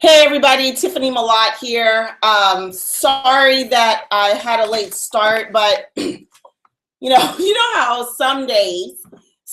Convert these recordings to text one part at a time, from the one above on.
Hey everybody, Tiffany Malott here. Sorry that I had a late start, but you know how some days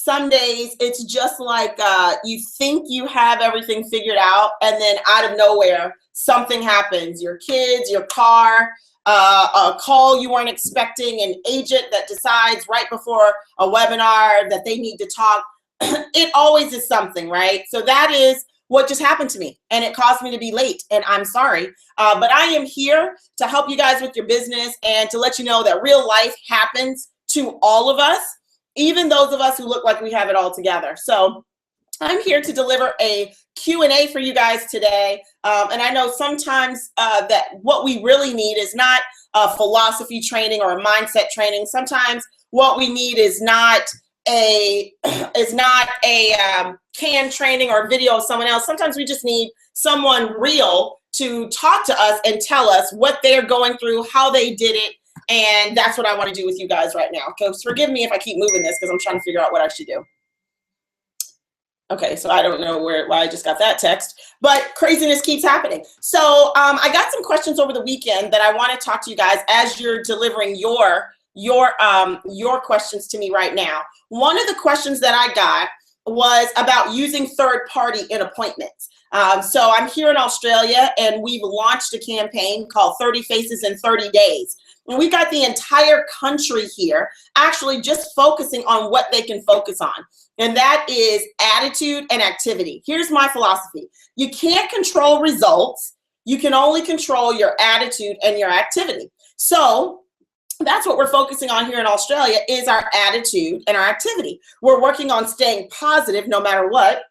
it's just like you think you have everything figured out, and then out of nowhere something happens. Your kids, your car, a call you weren't expecting, an agent that decides right before a webinar that they need to talk. It always is something, right? So that is what just happened to me, and it caused me to be late, and I'm sorry. But I am here to help you guys with your business and to let you know that real life happens to all of us, even those of us who look like we have it all together. So I'm here to deliver a Q&A for you guys today. And I know sometimes that what we really need is not a philosophy training or a mindset training. Sometimes what we need is not a canned training or video of someone else. Sometimes we just need someone real to talk to us and tell us what they're going through, how they did it. And that's what I want to do with you guys right now. Okay, so forgive me if I keep moving this because I'm trying to figure out what I should do. Okay, so I don't know why I just got that text, but craziness keeps happening. So I got some questions over the weekend that I want to talk to you guys as you're delivering your questions to me right now. One of the questions that I got was about using third party in appointments. So I'm here in Australia, and we've launched a campaign called 30 Faces in 30 Days. And we got the entire country here actually just focusing on what they can focus on. And that is attitude and activity. Here's my philosophy. You can't control results. You can only control your attitude and your activity. So that's what we're focusing on here in Australia, is our attitude and our activity. We're working on staying positive no matter what,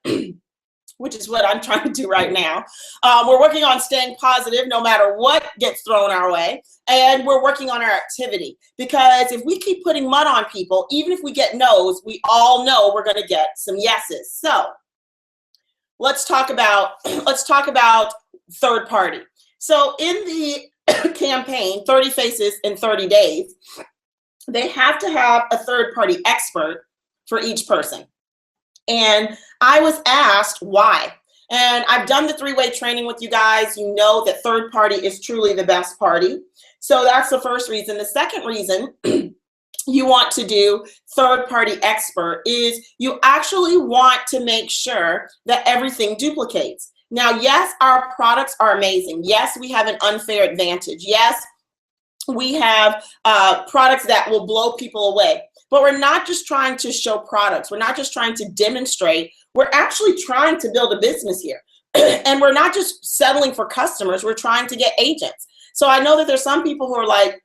which is what I'm trying to do right now. We're working on staying positive no matter what gets thrown our way. And we're working on our activity, because if we keep putting mud on people, even if we get no's, we all know we're going to get some yeses. So let's talk about third party. So in the campaign 30 Faces in 30 Days, they have to have a third party expert for each person. And I was asked why. And I've done the 3-way training with you guys. You know that third party is truly the best party. So that's the first reason. The second reason you want to do third party expert is you actually want to make sure that everything duplicates. Now, yes, our products are amazing. Yes, we have an unfair advantage. Yes, we have products that will blow people away. But we're not just trying to show products. We're not just trying to demonstrate. We're actually trying to build a business here. And we're not just settling for customers. We're trying to get agents. So I know that there's some people who are like,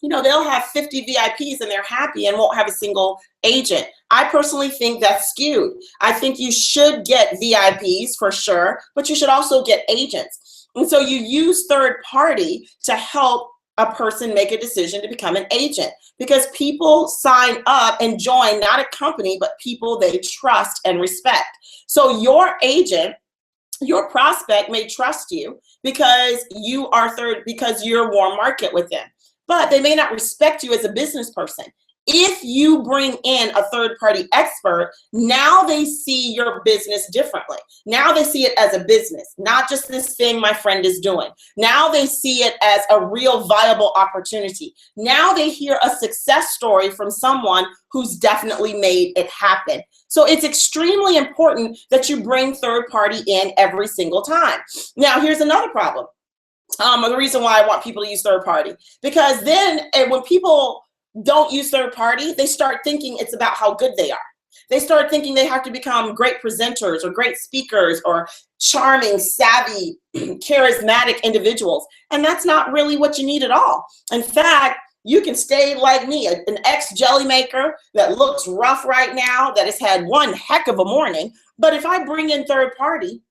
they'll have 50 VIPs and they're happy and won't have a single agent. I personally think that's skewed. I think you should get VIPs for sure, but you should also get agents. And so you use third party to help a person make a decision to become an agent, because people sign up and join not a company, but people they trust and respect. So your agent, your prospect may trust you because because you're warm market with them, but they may not respect you as a business person. If you bring in a third-party expert, now they see your business differently. Now they see it as a business, not just this thing my friend is doing. Now they see it as a real viable opportunity. Now they hear a success story from someone who's definitely made it happen. So it's extremely important that you bring third-party in every single time. Now, here's another problem. The reason why I want people to use third-party, because then when people don't use third party, they start thinking it's about how good they are. They start thinking they have to become great presenters or great speakers or charming, savvy, charismatic individuals. And that's not really what you need at all. In fact, you can stay like me, an ex-jelly maker that looks rough right now, that has had one heck of a morning. But if I bring in third party,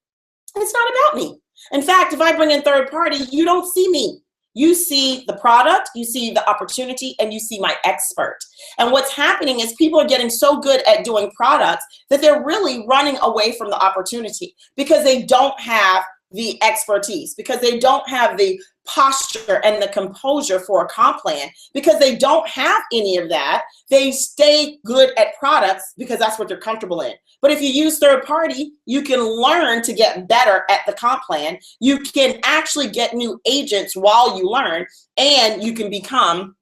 it's not about me. In fact, if I bring in third party, you don't see me. You see the product, you see the opportunity, and you see my expert. And what's happening is people are getting so good at doing products that they're really running away from the opportunity because they don't have the expertise, because they don't have the posture and the composure for a comp plan, because they don't have any of that. They stay good at products because that's what they're comfortable in. But if you use third party, you can learn to get better at the comp plan. You can actually get new agents while you learn, and you can become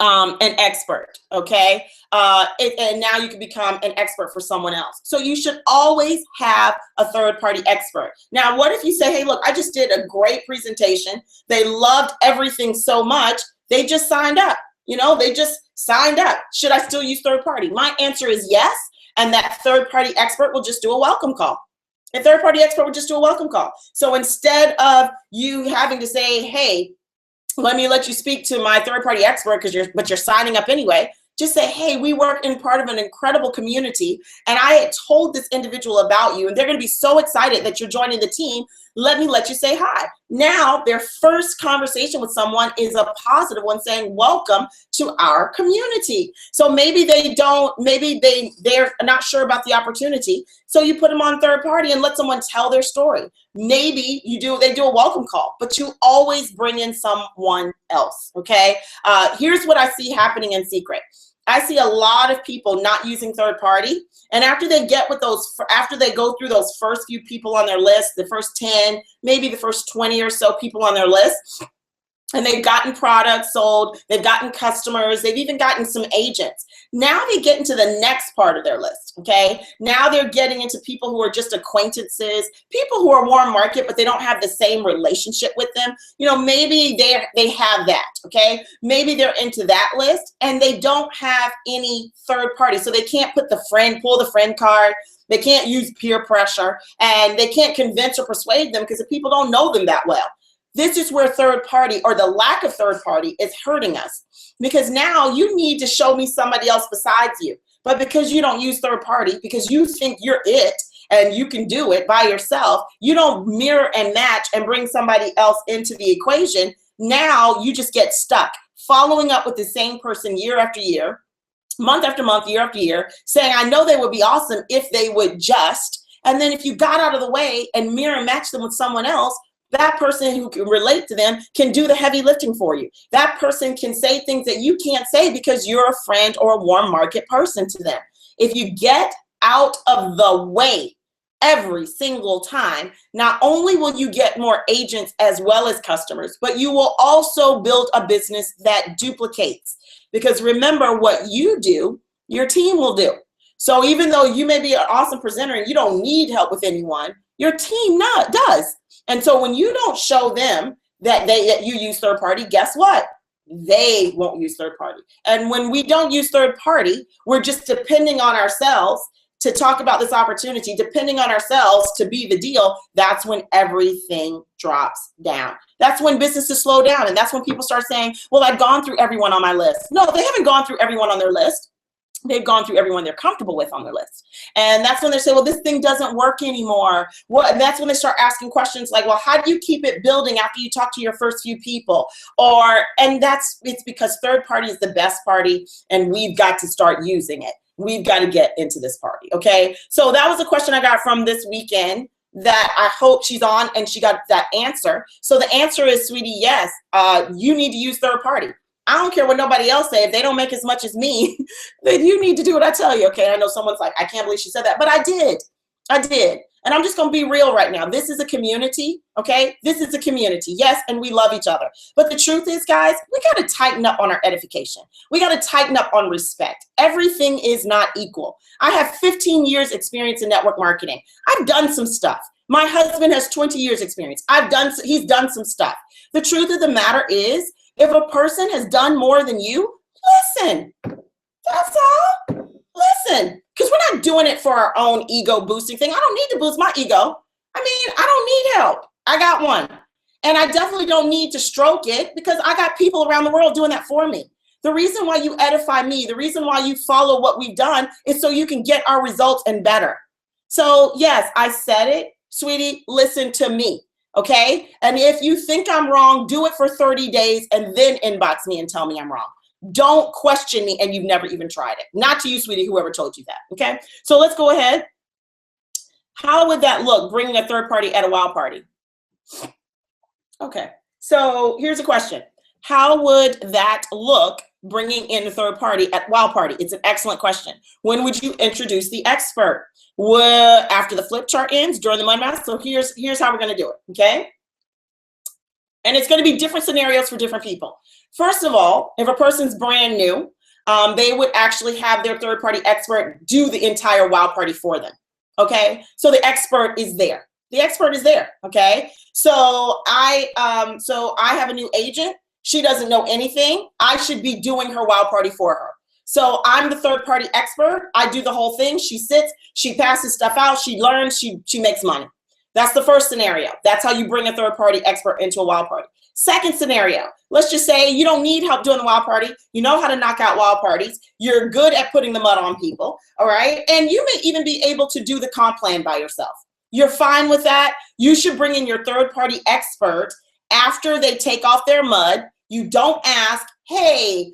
an expert, okay? And now you can become an expert for someone else. So you should always have a third-party expert. Now, what if you say, hey, look, I just did a great presentation. They loved everything so much, they just signed up. You know, they just signed up. Should I still use third-party? My answer is yes, and that third-party expert will just do a welcome call. A third-party expert will just do a welcome call. So instead of you having to say, hey, let me let you speak to my third-party expert but you're signing up anyway. Just say, hey, we work in part of an incredible community, and I had told this individual about you, and they're going to be so excited that you're joining the team. Let me let you say hi. Now, their first conversation with someone is a positive one, saying, welcome to our community. So maybe they're not sure about the opportunity. So you put them on third party and let someone tell their story. Maybe they do a welcome call, but you always bring in someone else, okay? Here's what I see happening in secret. I see a lot of people not using third party, and after they go through those first few people on their list, the first 10, maybe the first 20 or so people on their list, and they've gotten products sold, they've gotten customers, they've even gotten some agents. Now they get into the next part of their list, okay? Now they're getting into people who are just acquaintances, people who are warm market, but they don't have the same relationship with them. You know, maybe they have that, okay? Maybe they're into that list and they don't have any third party. So they can't pull the friend card. They can't use peer pressure, and they can't convince or persuade them because the people don't know them that well. This is where third party, or the lack of third party, is hurting us, because now you need to show me somebody else besides you. But because you don't use third party, because you think you're it and you can do it by yourself, you don't mirror and match and bring somebody else into the equation. Now you just get stuck following up with the same person year after year, month after month, year after year, saying, I know they would be awesome if they would just. And then if you got out of the way and mirror and match them with someone else, that person who can relate to them can do the heavy lifting for you. That person can say things that you can't say because you're a friend or a warm market person to them. If you get out of the way every single time, not only will you get more agents as well as customers, but you will also build a business that duplicates. Because remember, what you do, your team will do. So even though you may be an awesome presenter and you don't need help with anyone, your team does. And so when you don't show them that you use third party, guess what? They won't use third party. And when we don't use third party, we're just depending on ourselves to talk about this opportunity, depending on ourselves to be the deal. That's when everything drops down. That's when businesses slow down. And that's when people start saying, well, I've gone through everyone on my list. No, they haven't gone through everyone on their list. They've gone through everyone they're comfortable with on their list. And that's when they say, well, this thing doesn't work anymore. And that's when they start asking questions like, well, how do you keep it building after you talk to your first few people? It's because third party is the best party, and we've got to start using it. We've got to get into this party, okay? So that was a question I got from this weekend that I hope she's on and she got that answer. So the answer is, sweetie, yes, you need to use third party. I don't care what nobody else say. If they don't make as much as me, then you need to do what I tell you, okay? I know someone's like, I can't believe she said that, but I did. And I'm just going to be real right now. This is a community, okay? This is a community, yes, and we love each other. But the truth is, guys, we got to tighten up on our edification. We got to tighten up on respect. Everything is not equal. I have 15 years experience in network marketing. I've done some stuff. My husband has 20 years experience. He's done some stuff. The truth of the matter is, if a person has done more than you, listen. That's all. Listen. Because we're not doing it for our own ego boosting thing. I don't need to boost my ego. I mean, I don't need help. I got one. And I definitely don't need to stroke it because I got people around the world doing that for me. The reason why you edify me, the reason why you follow what we've done is so you can get our results and better. So yes, I said it. Sweetie, listen to me. Okay? And if you think I'm wrong, do it for 30 days and then inbox me and tell me I'm wrong. Don't question me and you've never even tried it. Not to you, sweetie, whoever told you that. Okay? So let's go ahead. How would that look, bringing a third party at a wild party? Okay. So here's a question. How would that look bringing in a third party at Wow Party? It's an excellent question. When would you introduce the expert? After the flip chart ends, during the mud mask. So here's how we're going to do it, okay? And it's going to be different scenarios for different people. First of all, if a person's brand new, they would actually have their third party expert do the entire Wow Party for them, okay? So the expert is there. The expert is there, okay? So I have a new agent. She doesn't know anything. I should be doing her Wow Party for her. So I'm the third party expert. I do the whole thing. She sits, she passes stuff out, she learns, she makes money. That's the first scenario. That's how you bring a third party expert into a Wow Party. Second scenario, let's just say you don't need help doing the Wow Party. You know how to knock out Wow Parties. You're good at putting the mud on people, all right? And you may even be able to do the comp plan by yourself. You're fine with that. You should bring in your third party expert after they take off their mud. You don't ask, hey,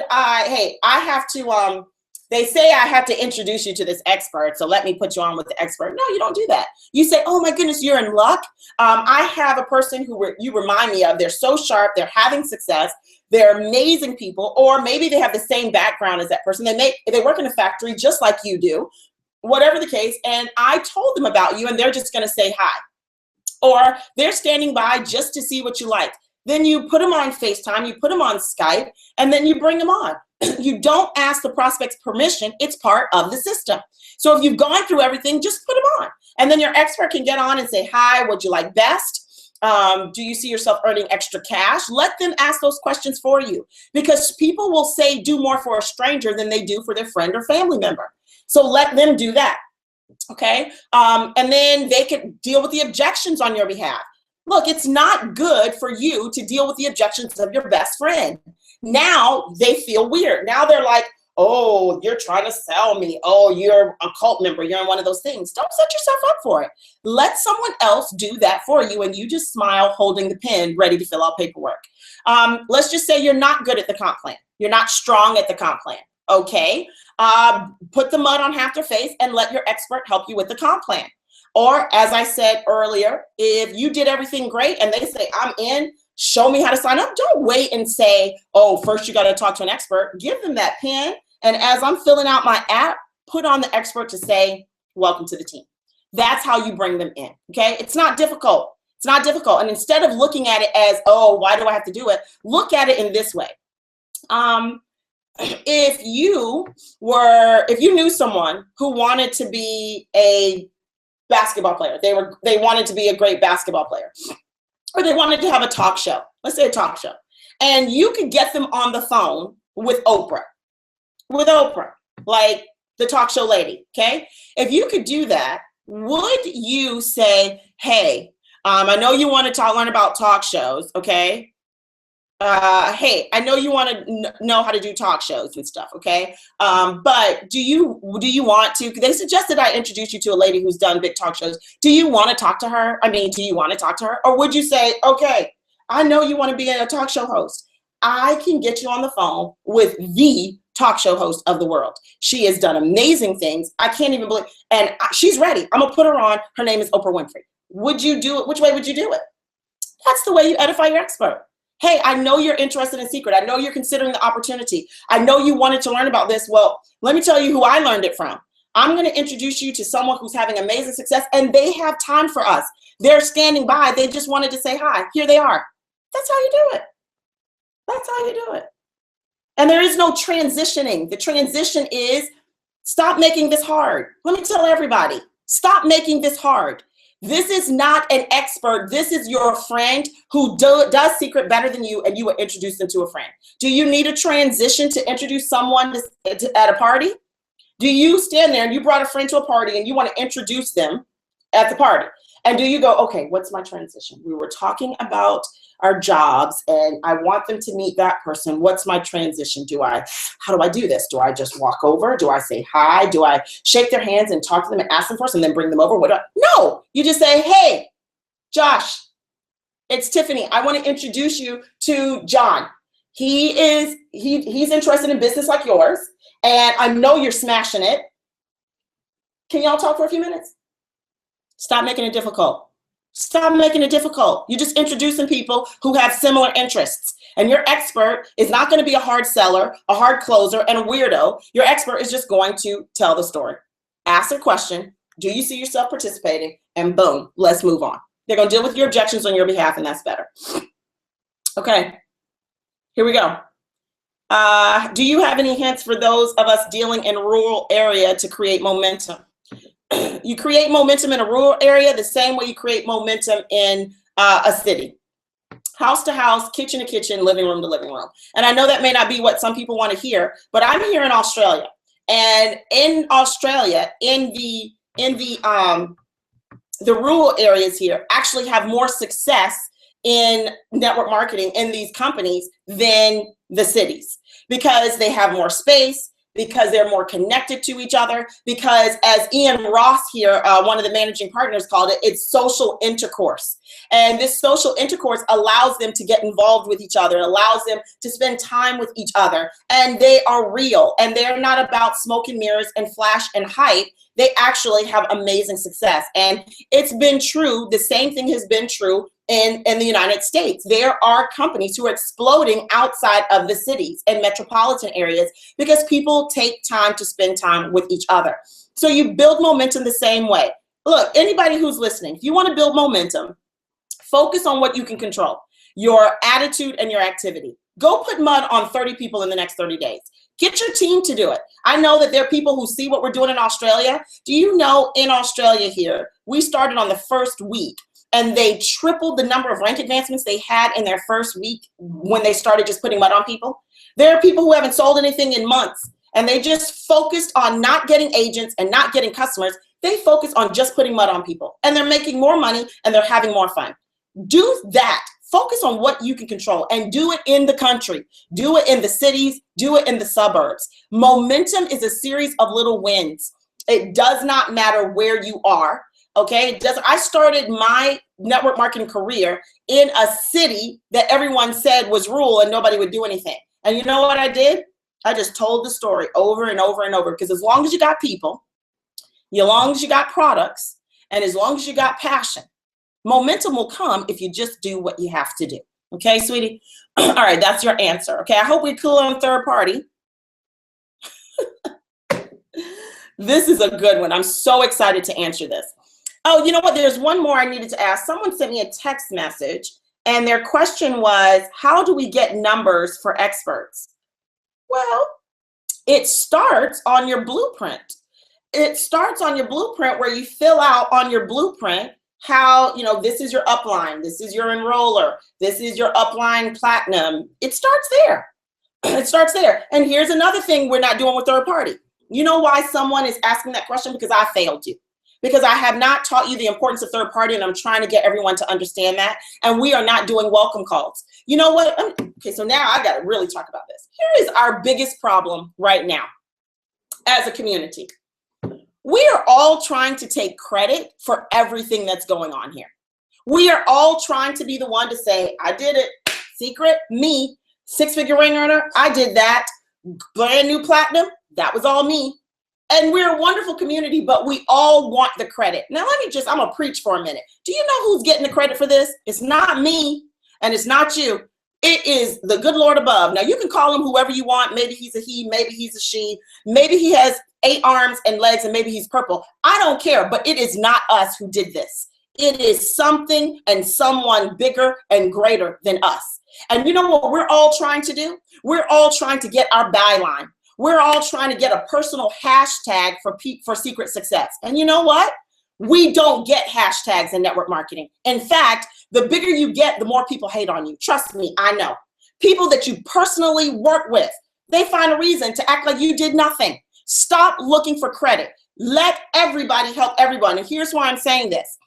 I have to, they say I have to introduce you to this expert, so let me put you on with the expert. No, you don't do that. You say, oh my goodness, you're in luck. I have a person who you remind me of. They're so sharp, they're having success, they're amazing people, or maybe they have the same background as that person. They work in a factory just like you do, whatever the case, and I told them about you and they're just gonna say hi. Or they're standing by just to see what you like. Then you put them on FaceTime, you put them on Skype, and then you bring them on. You don't ask the prospect's permission. It's part of the system. So if you've gone through everything, just put them on. And then your expert can get on and say, hi, what'd you like best? Do you see yourself earning extra cash? Let them ask those questions for you, because people will say do more for a stranger than they do for their friend or family member. So let them do that, okay? And then they can deal with the objections on your behalf. Look, it's not good for you to deal with the objections of your best friend. Now they feel weird. Now they're like, oh, you're trying to sell me. Oh, you're a cult member. You're in one of those things. Don't set yourself up for it. Let someone else do that for you, and you just smile holding the pen, ready to fill out paperwork. Let's just say you're not good at the comp plan. You're not strong at the comp plan. Okay, put the mud on half their face and let your expert help you with the comp plan. Or as I said earlier, if you did everything great and they say, I'm in, show me how to sign up. Don't wait and say, oh, first you got to talk to an expert. Give them that pen. And as I'm filling out my app, put on the expert to say, welcome to the team. That's how you bring them in. Okay. It's not difficult. It's not difficult. And instead of looking at it as, oh, why do I have to do it? Look at it in this way. If you knew someone who wanted to be a basketball player, they wanted to be a great basketball player, or they wanted to have a talk show, let's say a talk show, and you could get them on the phone with Oprah, like the talk show lady, okay? If you could do that, would you say, hey, I know you want to learn about talk shows, okay? Hey, I know you want to know how to do talk shows and stuff, okay? But do you want to? They suggested I introduce you to a lady who's done big talk shows. Do you want to talk to her? Do you want to talk to her? Or would you say, okay, I know you want to be a talk show host. I can get you on the phone with the talk show host of the world. She has done amazing things. I can't even believe, and she's ready. I'm gonna put her on. Her name is Oprah Winfrey. Would you do it? Which way would you do it? That's the way you edify your expert. Hey, I know you're interested in secret. I know you're considering the opportunity. I know you wanted to learn about this. Well, let me tell you who I learned it from. I'm going to introduce you to someone who's having amazing success, and they have time for us. They're standing by. They just wanted to say hi. Here they are. That's how you do it. That's how you do it. And there is no transitioning. The transition is stop making this hard. Let me tell everybody, stop making this hard. This is not an expert. This is your friend who does secret better than you, and you will introduce them to a friend. Do you need a transition to introduce someone at a party? Do you stand there and you brought a friend to a party and you want to introduce them at the party? And do you go, okay, what's my transition? We were talking about our jobs and I want them to meet that person. What's my transition? How do I do this? Do I just walk over? Do I say hi? Do I shake their hands and talk to them and ask them first and then bring them over? No, you just say, hey, Josh, it's Tiffany. I want to introduce you to John. He's interested in business like yours. And I know you're smashing it. Can y'all talk for a few minutes? Stop making it difficult. Stop making it difficult. You're just introducing people who have similar interests. And your expert is not going to be a hard seller, a hard closer, and a weirdo. Your expert is just going to tell the story. Ask a question. Do you see yourself participating? And boom, let's move on. They're going to deal with your objections on your behalf, and that's better. Okay, here we go. Do you have any hints for those of us dealing in a rural area to create momentum? You create momentum in a rural area the same way you create momentum in a city. House to house, kitchen to kitchen, living room to living room. And I know that may not be what some people want to hear, but I'm here in Australia. And in Australia, in the rural areas here actually have more success in network marketing in these companies than the cities, because they have more space, because they're more connected to each other, because as Ian Ross here, one of the managing partners called it, it's social intercourse. And this social intercourse allows them to get involved with each other, allows them to spend time with each other, and they are real, and they're not about smoke and mirrors and flash and hype. They actually have amazing success. And it's been true, the same thing has been true in the United States. There are companies who are exploding outside of the cities and metropolitan areas because people take time to spend time with each other. So you build momentum the same way. Look, anybody who's listening, if you want to build momentum, focus on what you can control, your attitude and your activity. Go put mud on 30 people in the next 30 days. Get your team to do it. I know that there are people who see what we're doing in Australia. Do you know in Australia here, we started on the first week, and they tripled the number of rank advancements they had in their first week when they started just putting mud on people. There are people who haven't sold anything in months, and they just focused on not getting agents and not getting customers. They focus on just putting mud on people, and they're making more money and they're having more fun. Do that. Focus on what you can control and do it in the country. Do it in the cities. Do it in the suburbs. Momentum is a series of little wins. It does not matter where you are. Okay, it does. I started my network marketing career in a city that everyone said was rural and nobody would do anything. And you know what I did? I just told the story over and over and over, because as long as you got people, as long as you got products, and as long as you got passion, momentum will come if you just do what you have to do. Okay, sweetie? All right, that's your answer. Okay, I hope we're cool on third party. This is a good one. I'm so excited to answer this. Oh, you know what? There's one more I needed to ask. Someone sent me a text message, and their question was, how do we get numbers for experts? Well, it starts on your blueprint. It starts on your blueprint, where you fill out on your blueprint how, this is your upline, this is your enroller, this is your upline platinum. It starts there. It starts there. And here's another thing we're not doing with third party. You know why someone is asking that question? Because I failed you. Because I have not taught you the importance of third party, and I'm trying to get everyone to understand that. And we are not doing welcome calls. You know what? Okay, so now I got to really talk about this. Here is our biggest problem right now as a community. We are all trying to take credit for everything that's going on here. We are all trying to be the one to say, I did it. Secret, me, six-figure ring earner, I did that. Brand new platinum, that was all me. And we're a wonderful community, but we all want the credit. Now, I'm going to preach for a minute. Do you know who's getting the credit for this? It's not me, and it's not you. It is the good Lord above. Now, you can call him whoever you want. Maybe he's a he, maybe he's a she. Maybe he has 8 arms and legs, and maybe he's purple. I don't care, but it is not us who did this. It is something and someone bigger and greater than us. And you know what we're all trying to do? We're all trying to get our byline. We're all trying to get a personal hashtag for secret success. And you know what? We don't get hashtags in network marketing. In fact, the bigger you get, the more people hate on you. Trust me, I know. People that you personally work with, they find a reason to act like you did nothing. Stop looking for credit. Let everybody help everyone. And here's why I'm saying this.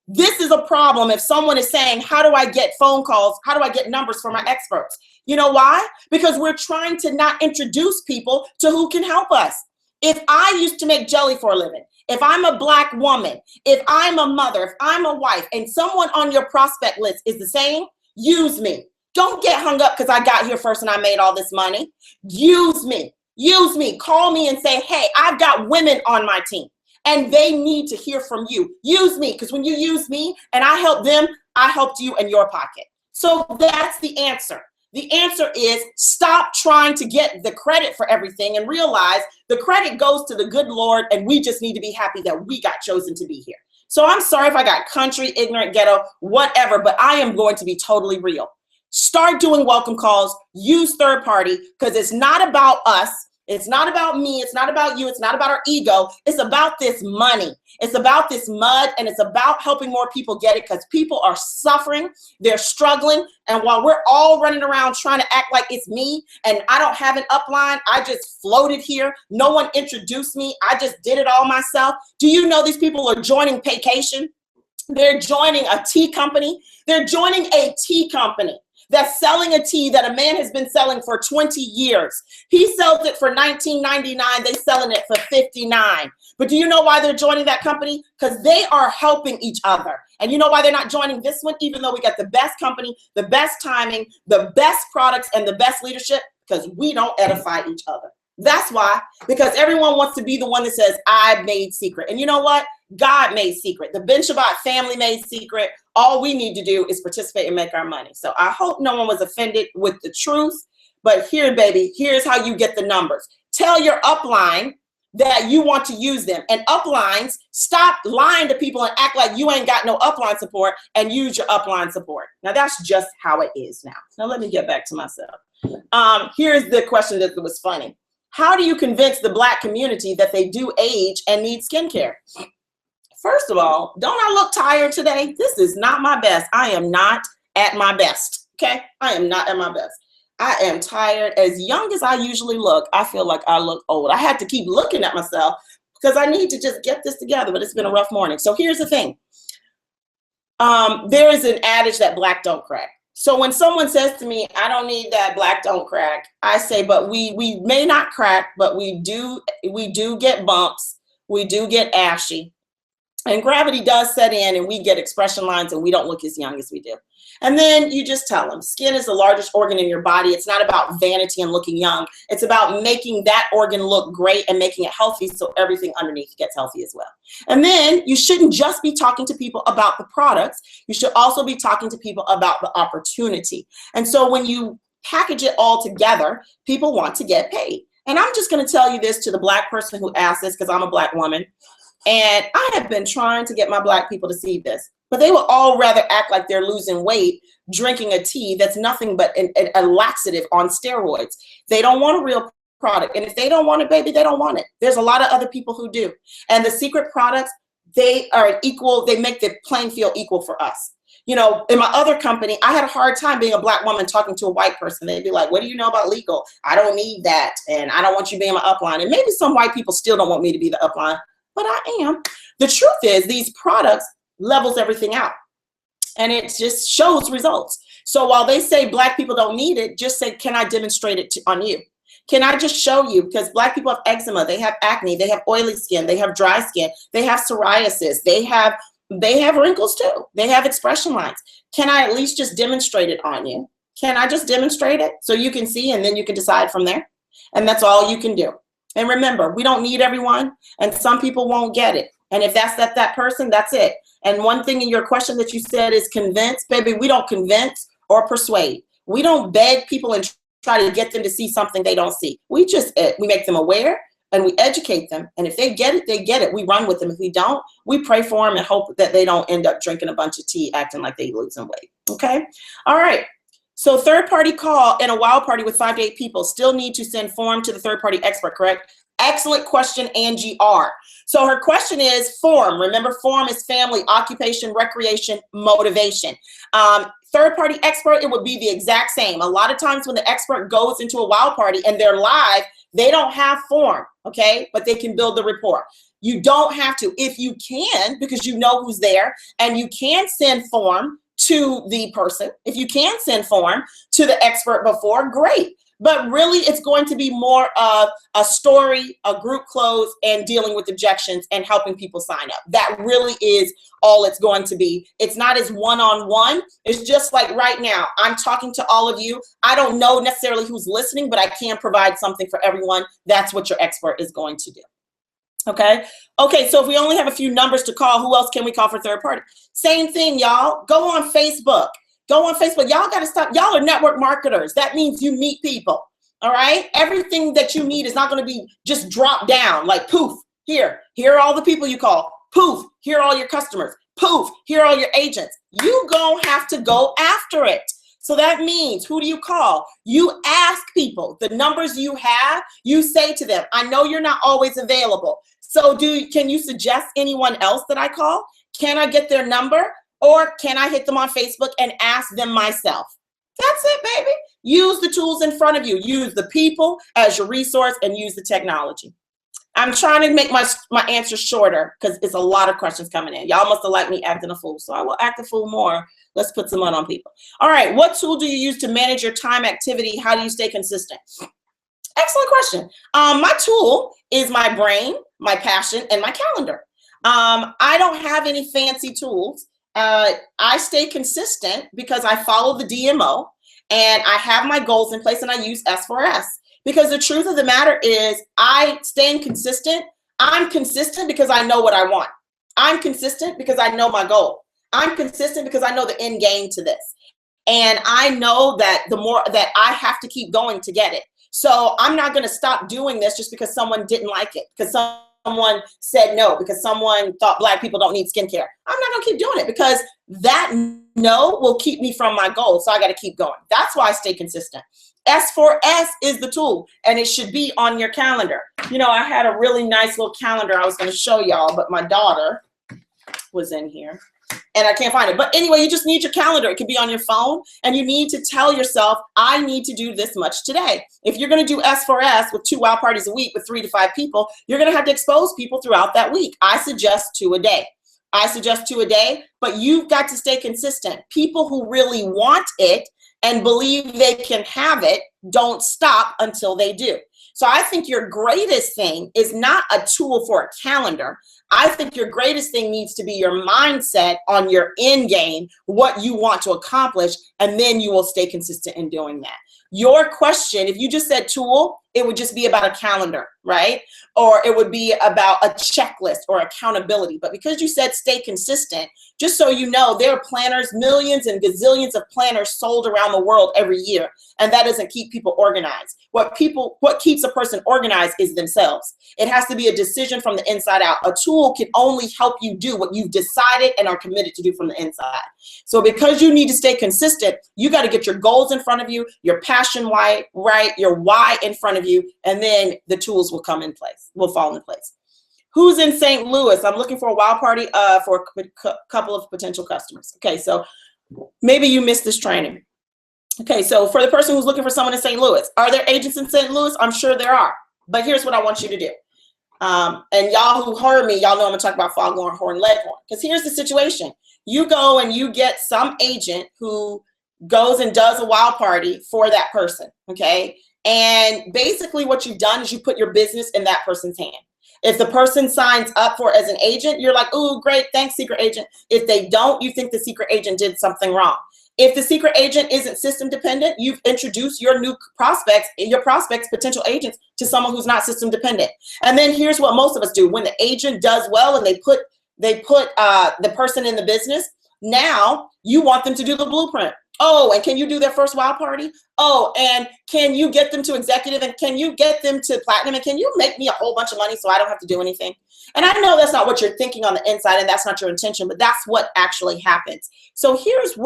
This is a problem if someone is saying, how do I get phone calls? How do I get numbers for my experts? You know why? Because we're trying to not introduce people to who can help us. If I used to make jelly for a living, if I'm a Black woman, if I'm a mother, if I'm a wife, and someone on your prospect list is the same, use me. Don't get hung up because I got here first and I made all this money. Use me. Use me. Call me and say, hey, I've got women on my team and they need to hear from you. Use me, because when you use me and I help them, I helped you in your pocket. So that's the answer. The answer is stop trying to get the credit for everything and realize the credit goes to the good Lord, and we just need to be happy that we got chosen to be here. So I'm sorry if I got country, ignorant, ghetto, whatever, but I am going to be totally real. Start doing welcome calls, use third party, because it's not about us. It's not about me. It's not about you. It's not about our ego. It's about this money. It's about this mud, and it's about helping more people get it, because people are suffering. They're struggling. And while we're all running around trying to act like it's me and I don't have an upline, I just floated here. No one introduced me. I just did it all myself. Do you know these people are joining Paycation? They're joining a tea company. They're joining a tea company that's selling a tea that a man has been selling for 20 years. He sells it for $19.99. They're selling it for $59. But do you know why they're joining that company? Because they are helping each other. And you know why they're not joining this one, even though we got the best company, the best timing, the best products, and the best leadership? Because we don't edify each other. That's why, because everyone wants to be the one that says, I made secret. And you know what? God made secret. The Ben Shabbat family made secret. All we need to do is participate and make our money. So I hope no one was offended with the truth. But here, baby, here's how you get the numbers. Tell your upline that you want to use them. And uplines, stop lying to people and act like you ain't got no upline support, and use your upline support. Now, that's just how it is now. Now, let me get back to myself. Here's the question that was funny. How do you convince the Black community that they do age and need skincare? First of all, don't I look tired today? This is not my best. I am not at my best, okay? I am not at my best. I am tired. As young as I usually look, I feel like I look old. I had to keep looking at myself because I need to just get this together, but it's been a rough morning. So here's the thing. There is an adage that Black don't crack. So when someone says to me, I don't need that, Black don't crack, I say, but we may not crack, but we do get bumps. We do get ashy. And gravity does set in, and we get expression lines, and we don't look as young as we do. And then you just tell them, skin is the largest organ in your body. It's not about vanity and looking young. It's about making that organ look great and making it healthy so everything underneath gets healthy as well. And then you shouldn't just be talking to people about the products. You should also be talking to people about the opportunity. And so when you package it all together, people want to get paid. And I'm just going to tell you this to the Black person who asked this, because I'm a Black woman. And I have been trying to get my Black people to see this, but they will all rather act like they're losing weight drinking a tea that's nothing but a laxative on steroids. They don't want a real product. And if they don't want it, baby, they don't want it. There's a lot of other people who do. And the secret products, they are equal. They make the playing field equal for us. You know, in my other company, I had a hard time being a Black woman talking to a white person. They'd be like, what do you know about legal? I don't need that. And I don't want you being my upline. And maybe some white people still don't want me to be the upline, but I am. The truth is these products levels everything out, and it just shows results. So while they say Black people don't need it, just say, can I demonstrate it on you? Can I just show you? Because Black people have eczema, they have acne, they have oily skin, they have dry skin, they have psoriasis, they have wrinkles too. They have expression lines. Can I at least just demonstrate it on you? Can I just demonstrate it so you can see, and then you can decide from there? And that's all you can do. And remember, we don't need everyone, and some people won't get it. And if that's that person, that's it. And one thing in your question that you said is convince. Baby, we don't convince or persuade. We don't beg people and try to get them to see something they don't see. We make them aware, and we educate them. And if they get it, they get it. We run with them. If we don't, we pray for them and hope that they don't end up drinking a bunch of tea, acting like they losing weight. Okay? All right. So third-party call in a wild party with 5 to 8 people, still need to send form to the third-party expert, correct? Excellent question, Angie R. So her question is form. Remember, form is family, occupation, recreation, motivation. Third-party expert, it would be the exact same. A lot of times when the expert goes into a wild party and they're live, they don't have form, okay? But they can build the rapport. You don't have to. If you can, because you know who's there, and you can send form to the person. If you can send form to the expert before, great. But really, it's going to be more of a story, a group close, and dealing with objections and helping people sign up. That really is all it's going to be. It's not as one-on-one. It's just like right now, I'm talking to all of you. I don't know necessarily who's listening, but I can provide something for everyone. That's what your expert is going to do. Okay. Okay. So if we only have a few numbers to call, who else can we call for third party? Same thing, y'all. Go on Facebook. Go on Facebook. Y'all got to stop. Y'all are network marketers. That means you meet people. All right. Everything that you need is not going to be just dropped down like poof. Here are all the people you call. Poof. Here are all your customers. Poof. Here are all your agents. You gonna have to go after it. So that means, who do you call? You ask people the numbers you have. You say to them, I know you're not always available. So can you suggest anyone else that I call? Can I get their number? Or can I hit them on Facebook and ask them myself? That's it, baby. Use the tools in front of you. Use the people as your resource and use the technology. I'm trying to make my answers shorter because it's a lot of questions coming in. Y'all must have liked me acting a fool, so I will act a fool more. Let's put some on people. All right, what tool do you use to manage your time activity? How do you stay consistent? Excellent question. My tool is my brain, my passion, and my calendar. I don't have any fancy tools. I stay consistent because I follow the DMO and I have my goals in place and I use S4S. Because the truth of the matter is staying consistent. I'm consistent because I know what I want. I'm consistent because I know my goal. I'm consistent because I know the end game to this. And I know that the more that I have to keep going to get it. So I'm not going to stop doing this just because someone didn't like it, because someone said no, because someone thought Black people don't need skincare. I'm not going to keep doing it because that no will keep me from my goal. So I got to keep going. That's why I stay consistent. S4S is the tool, and it should be on your calendar. You know, I had a really nice little calendar I was going to show y'all, but my daughter was in here and I can't find it. But anyway, you just need your calendar. It could be on your phone, and you need to tell yourself, I need to do this much today. If you're going to do S4S with 2 wow parties a week with 3 to 5 people, you're going to have to expose people throughout that week. I suggest 2 a day. But you've got to stay consistent. People who really want it and believe they can have it don't stop until they do. So I think your greatest thing is not a tool for a calendar. I think your greatest thing needs to be your mindset on your end game, what you want to accomplish, and then you will stay consistent in doing that. Your question, if you just said tool, it would just be about a calendar, right? Or it would be about a checklist or accountability. But because you said stay consistent, just so you know, there are planners, millions and gazillions of planners sold around the world every year. And that doesn't keep people organized. What keeps a person organized is themselves. It has to be a decision from the inside out. A tool can only help you do what you've decided and are committed to do from the inside. So because you need to stay consistent, you got to get your goals in front of you, your passion right, your why in front of you, and then the tools will come in place, will fall in place. Who's in St. Louis? I'm looking for a wow party for a couple of potential customers. Okay, so maybe you missed this training. Okay, so for the person who's looking for someone in St. Louis, are there agents in St. Louis? I'm sure there are, but here's what I want you to do. And y'all who heard me, y'all know I'm gonna talk about foghorn, horn, leghorn, because here's the situation. You go and you get some agent who goes and does a wow party for that person, okay? And basically what you've done is you put your business in that person's hand. If the person signs up for as an agent, you're like, ooh, great, thanks, secret agent. If they don't, you think the secret agent did something wrong. If the secret agent isn't system dependent, you've introduced your new prospects, potential agents, to someone who's not system dependent. And then here's what most of us do. When the agent does well and they put the person in the business, now you want them to do the blueprint. Oh, and can you do their first wow party? Oh, and can you get them to executive, and can you get them to platinum, and can you make me a whole bunch of money so I don't have to do anything? And I know that's not what you're thinking on the inside, and that's not your intention, but that's what actually happens. So here's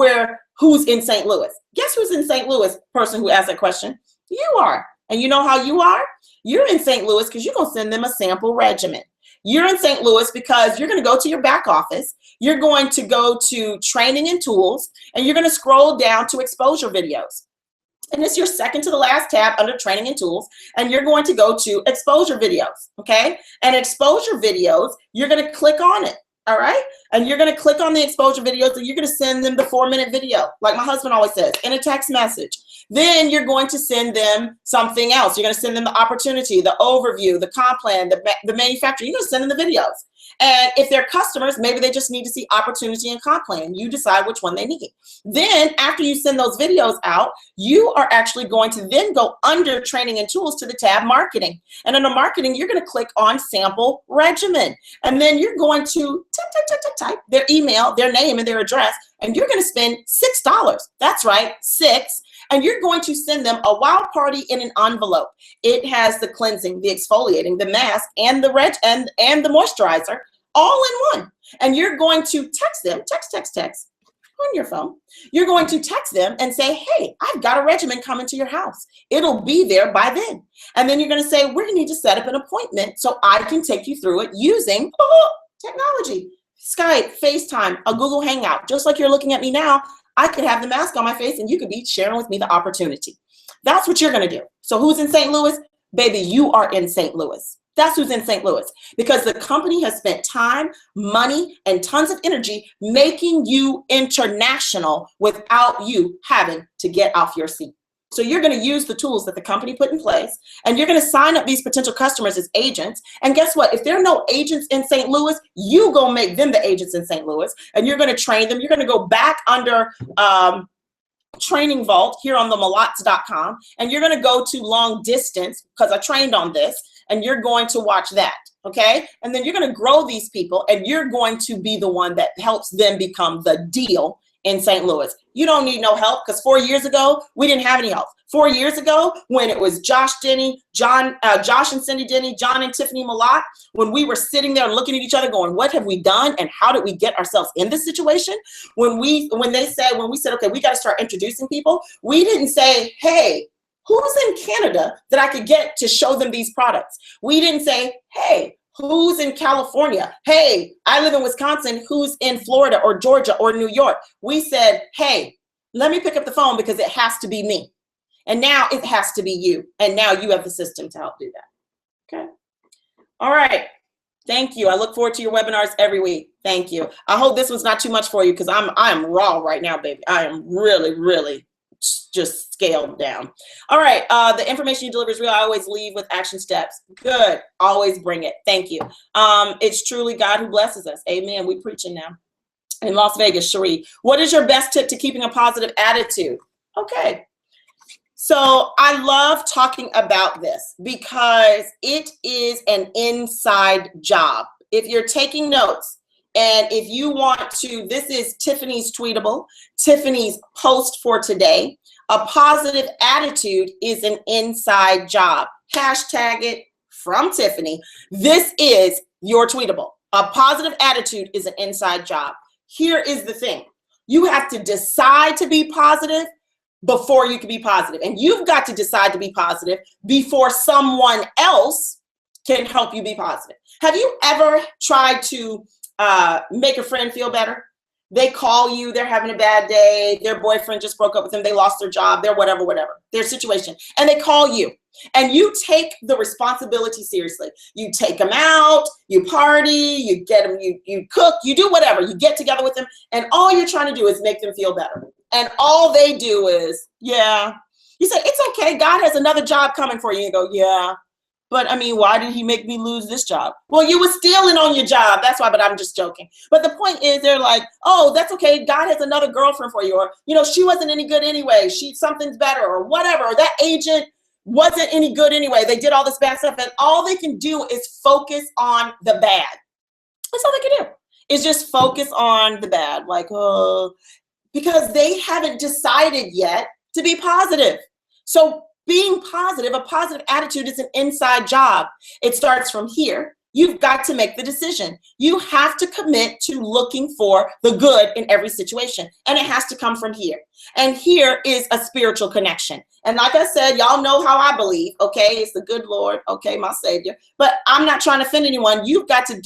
who's in St. Louis. Guess who's in St. Louis, person who asked that question? You are. And you know how you are? You're in St. Louis because you're going to send them a sample regimen. You're in St. Louis because you're going to go to your back office. You're going to go to training and tools, and you're going to scroll down to exposure videos. And it's your second to the last tab under training and tools. And you're going to go to exposure videos, okay? And exposure videos, you're going to click on it, all right? And you're going to click on the exposure videos, and you're going to send them the 4-minute video, like my husband always says, in a text message. Then you're going to send them something else. You're going to send them the opportunity, the overview, the comp plan, the manufacturer. You're going to send them the videos. And if they're customers, maybe they just need to see opportunity and comp plan. You decide which one they need. Then after you send those videos out, you are actually going to then go under training and tools to the tab marketing. And under marketing, you're going to click on sample regimen. And then you're going to type their email, their name, and their address. And you're going to spend $6. That's right, 6. And you're going to send them a wow party in an envelope. It has the cleansing, the exfoliating, the mask, and the and the moisturizer all in one. And you're going to text them, text on your phone. You're going to text them and say, hey, I've got a regimen coming to your house. It'll be there by then. And then you're going to say, we need to set up an appointment so I can take you through it using technology. Skype, FaceTime, a Google Hangout. Just like you're looking at me now, I could have the mask on my face and you could be sharing with me the opportunity. That's what you're going to do. So who's in St. Louis? Baby, you are in St. Louis. That's who's in St. Louis, because the company has spent time, money, and tons of energy making you international without you having to get off your seat. So you're going to use the tools that the company put in place, and you're going to sign up these potential customers as agents. And guess what? If there are no agents in St. Louis, you go make them the agents in St. Louis, and you're going to train them. You're going to go back under Training Vault here on the Malots.com, and you're going to go to long distance, because I trained on this, and you're going to watch that, okay? And then you're going to grow these people, and you're going to be the one that helps them become the deal in St. Louis. You don't need no help, because 4 years ago, we didn't have any help. 4 years ago, when it was Josh and Cindy Denny, John and Tiffany Malott, when we were sitting there looking at each other going, what have we done and how did we get ourselves in this situation? When we said, okay, we got to start introducing people, we didn't say, hey, who's in Canada that I could get to show them these products? We didn't say, hey, who's in California? Hey, I live in Wisconsin. Who's in Florida or Georgia or New York? We said, hey, let me pick up the phone because it has to be me. And now it has to be you. And now you have the system to help do that. Okay. All right. Thank you. I look forward to your webinars every week. Thank you. I hope this was not too much for you, because I'm raw right now, baby. I am really, really just scaled down. All right. The information you deliver is real. I always leave with action steps. Good. Always bring it. Thank you. It's truly God who blesses us. Amen. We preaching now. In Las Vegas, Cherie, what is your best tip to keeping a positive attitude? Okay. So I love talking about this because it is an inside job. If you're taking notes, and if you want to, this is Tiffanys Tweetable, Tiffany's post for today. A positive attitude is an inside job. Hashtag it from Tiffany. This is your tweetable. A positive attitude is an inside job. Here is the thing. You have to decide to be positive before you can be positive. And you've got to decide to be positive before someone else can help you be positive. Have you ever tried to make a friend feel better? They call you, they're having a bad day, their boyfriend just broke up with them, they lost their job, they're whatever, their situation. And they call you, and you take the responsibility seriously. You take them out, you party, you get them, you cook, you do whatever, you get together with them, and all you're trying to do is make them feel better. And all they do is, yeah. You say, it's okay, God has another job coming for you. You go, yeah. But I mean, why did he make me lose this job? Well, you were stealing on your job. That's why, but I'm just joking. But the point is, they're like, oh, that's okay. God has another girlfriend for you. Or, she wasn't any good anyway. Something's better or whatever. Or that agent wasn't any good anyway. They did all this bad stuff. And all they can do is focus on the bad. That's all they can do, is just focus on the bad. Like, oh, because they haven't decided yet to be positive. So being positive, a positive attitude is an inside job. It starts from here. You've got to make the decision. You have to commit to looking for the good in every situation. And it has to come from here. And here is a spiritual connection. And like I said, y'all know how I believe, okay? It's the good Lord, okay, my Savior. But I'm not trying to offend anyone. You've got to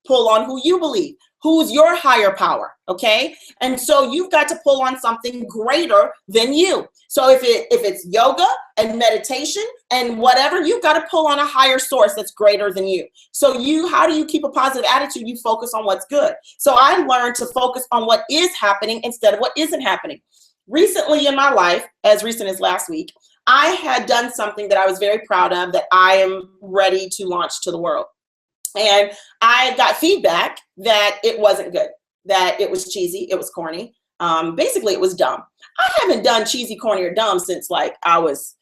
pull on who you believe. Who's your higher power, okay? And so you've got to pull on something greater than you. So if it's yoga and meditation and whatever, you've got to pull on a higher source that's greater than you. So how do you keep a positive attitude? You focus on what's good. So I learned to focus on what is happening instead of what isn't happening. Recently in my life, as recent as last week, I had done something that I was very proud of that I am ready to launch to the world. And I got feedback that it wasn't good, that it was cheesy, it was corny. Basically, it was dumb. I haven't done cheesy, corny, or dumb since like I was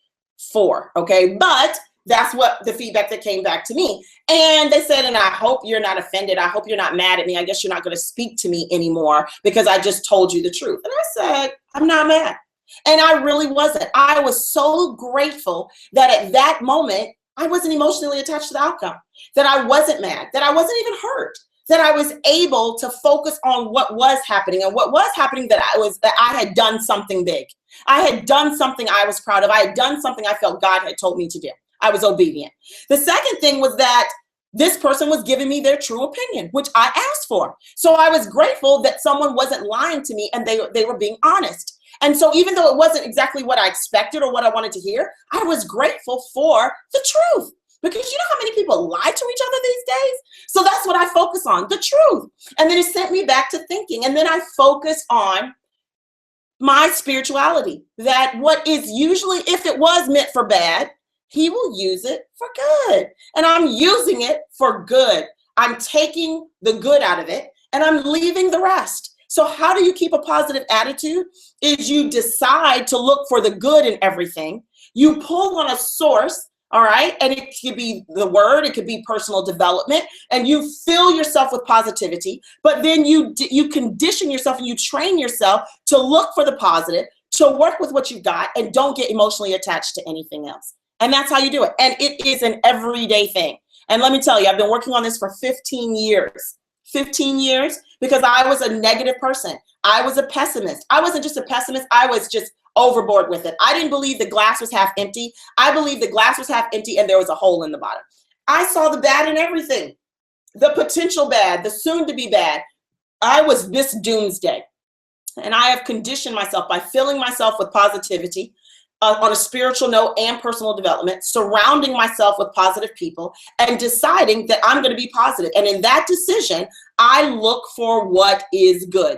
4, okay? But that's what the feedback that came back to me. And they said, and I hope you're not offended. I hope you're not mad at me. I guess you're not going to speak to me anymore because I just told you the truth. And I said, I'm not mad. And I really wasn't. I was so grateful that at that moment, I wasn't emotionally attached to the outcome, that I wasn't mad, that I wasn't even hurt, that I was able to focus on what was happening, and what was happening that I had done something big. I had done something I was proud of. I had done something I felt God had told me to do. I was obedient. The second thing was that this person was giving me their true opinion, which I asked for. So I was grateful that someone wasn't lying to me and they were being honest. And so even though it wasn't exactly what I expected or what I wanted to hear, I was grateful for the truth. Because you know how many people lie to each other these days? So that's what I focus on, the truth. And then it sent me back to thinking. And then I focus on my spirituality, that what is usually, if it was meant for bad, he will use it for good. And I'm using it for good. I'm taking the good out of it and I'm leaving the rest. So how do you keep a positive attitude? Is you decide to look for the good in everything. You pull on a source, all right? And it could be the word, it could be personal development, and you fill yourself with positivity, but then you condition yourself and you train yourself to look for the positive, to work with what you've got, and don't get emotionally attached to anything else. And that's how you do it. And it is an everyday thing. And let me tell you, I've been working on this for 15 years. 15 years, because I was a negative person. I was a pessimist. I wasn't just a pessimist. I was just overboard with it. I didn't believe the glass was half empty. I believed the glass was half empty and there was a hole in the bottom. I saw the bad in everything, the potential bad, the soon to be bad. I was Miss Doomsday. And I have conditioned myself by filling myself with positivity, on a spiritual note and personal development, surrounding myself with positive people and deciding that I'm going to be positive. And in that decision, I look for what is good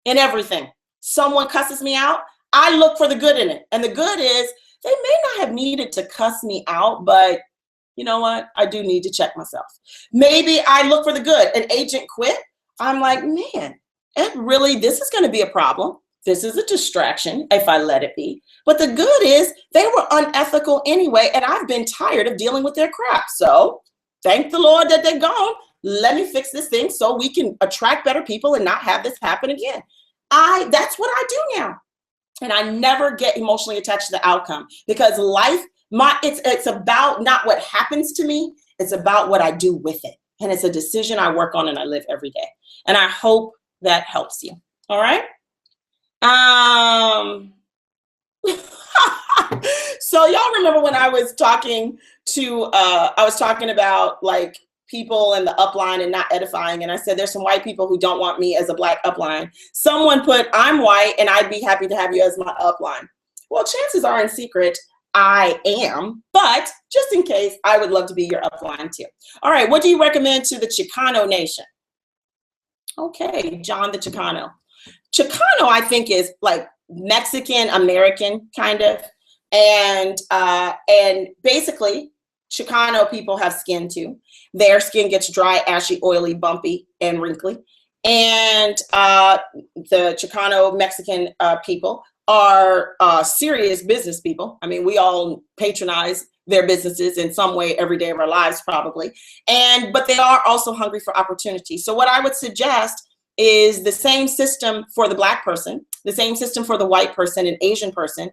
in everything. Someone cusses me out, I look for the good in it. And the good is they may not have needed to cuss me out, but you know what? I do need to check myself. Maybe I look for the good. An agent quit. I'm like, man, this is going to be a problem. This is a distraction if I let it be. But the good is they were unethical anyway, and I've been tired of dealing with their crap. So thank the Lord that they're gone. Let me fix this thing so we can attract better people and not have this happen again. That's what I do now. And I never get emotionally attached to the outcome, because life, it's about not what happens to me. It's about what I do with it. And it's a decision I work on and I live every day. And I hope that helps you. All right. So y'all remember when I was talking about like people in the upline and not edifying, and I said there's some white people who don't want me as a black upline. Someone put, I'm white and I'd be happy to have you as my upline. Well, chances are in secret I am, but just in case, I would love to be your upline too. All right, what do you recommend to the Chicano Nation? Okay, John the Chicano. Chicano, I think, is like Mexican American kind of, and basically Chicano people have skin too. Their skin gets dry, ashy, oily, bumpy, and wrinkly. And the Chicano Mexican people are serious business people. I mean, we all patronize their businesses in some way every day of our lives, probably. But they are also hungry for opportunity. So what I would suggest is the same system for the black person, the same system for the white person and Asian person,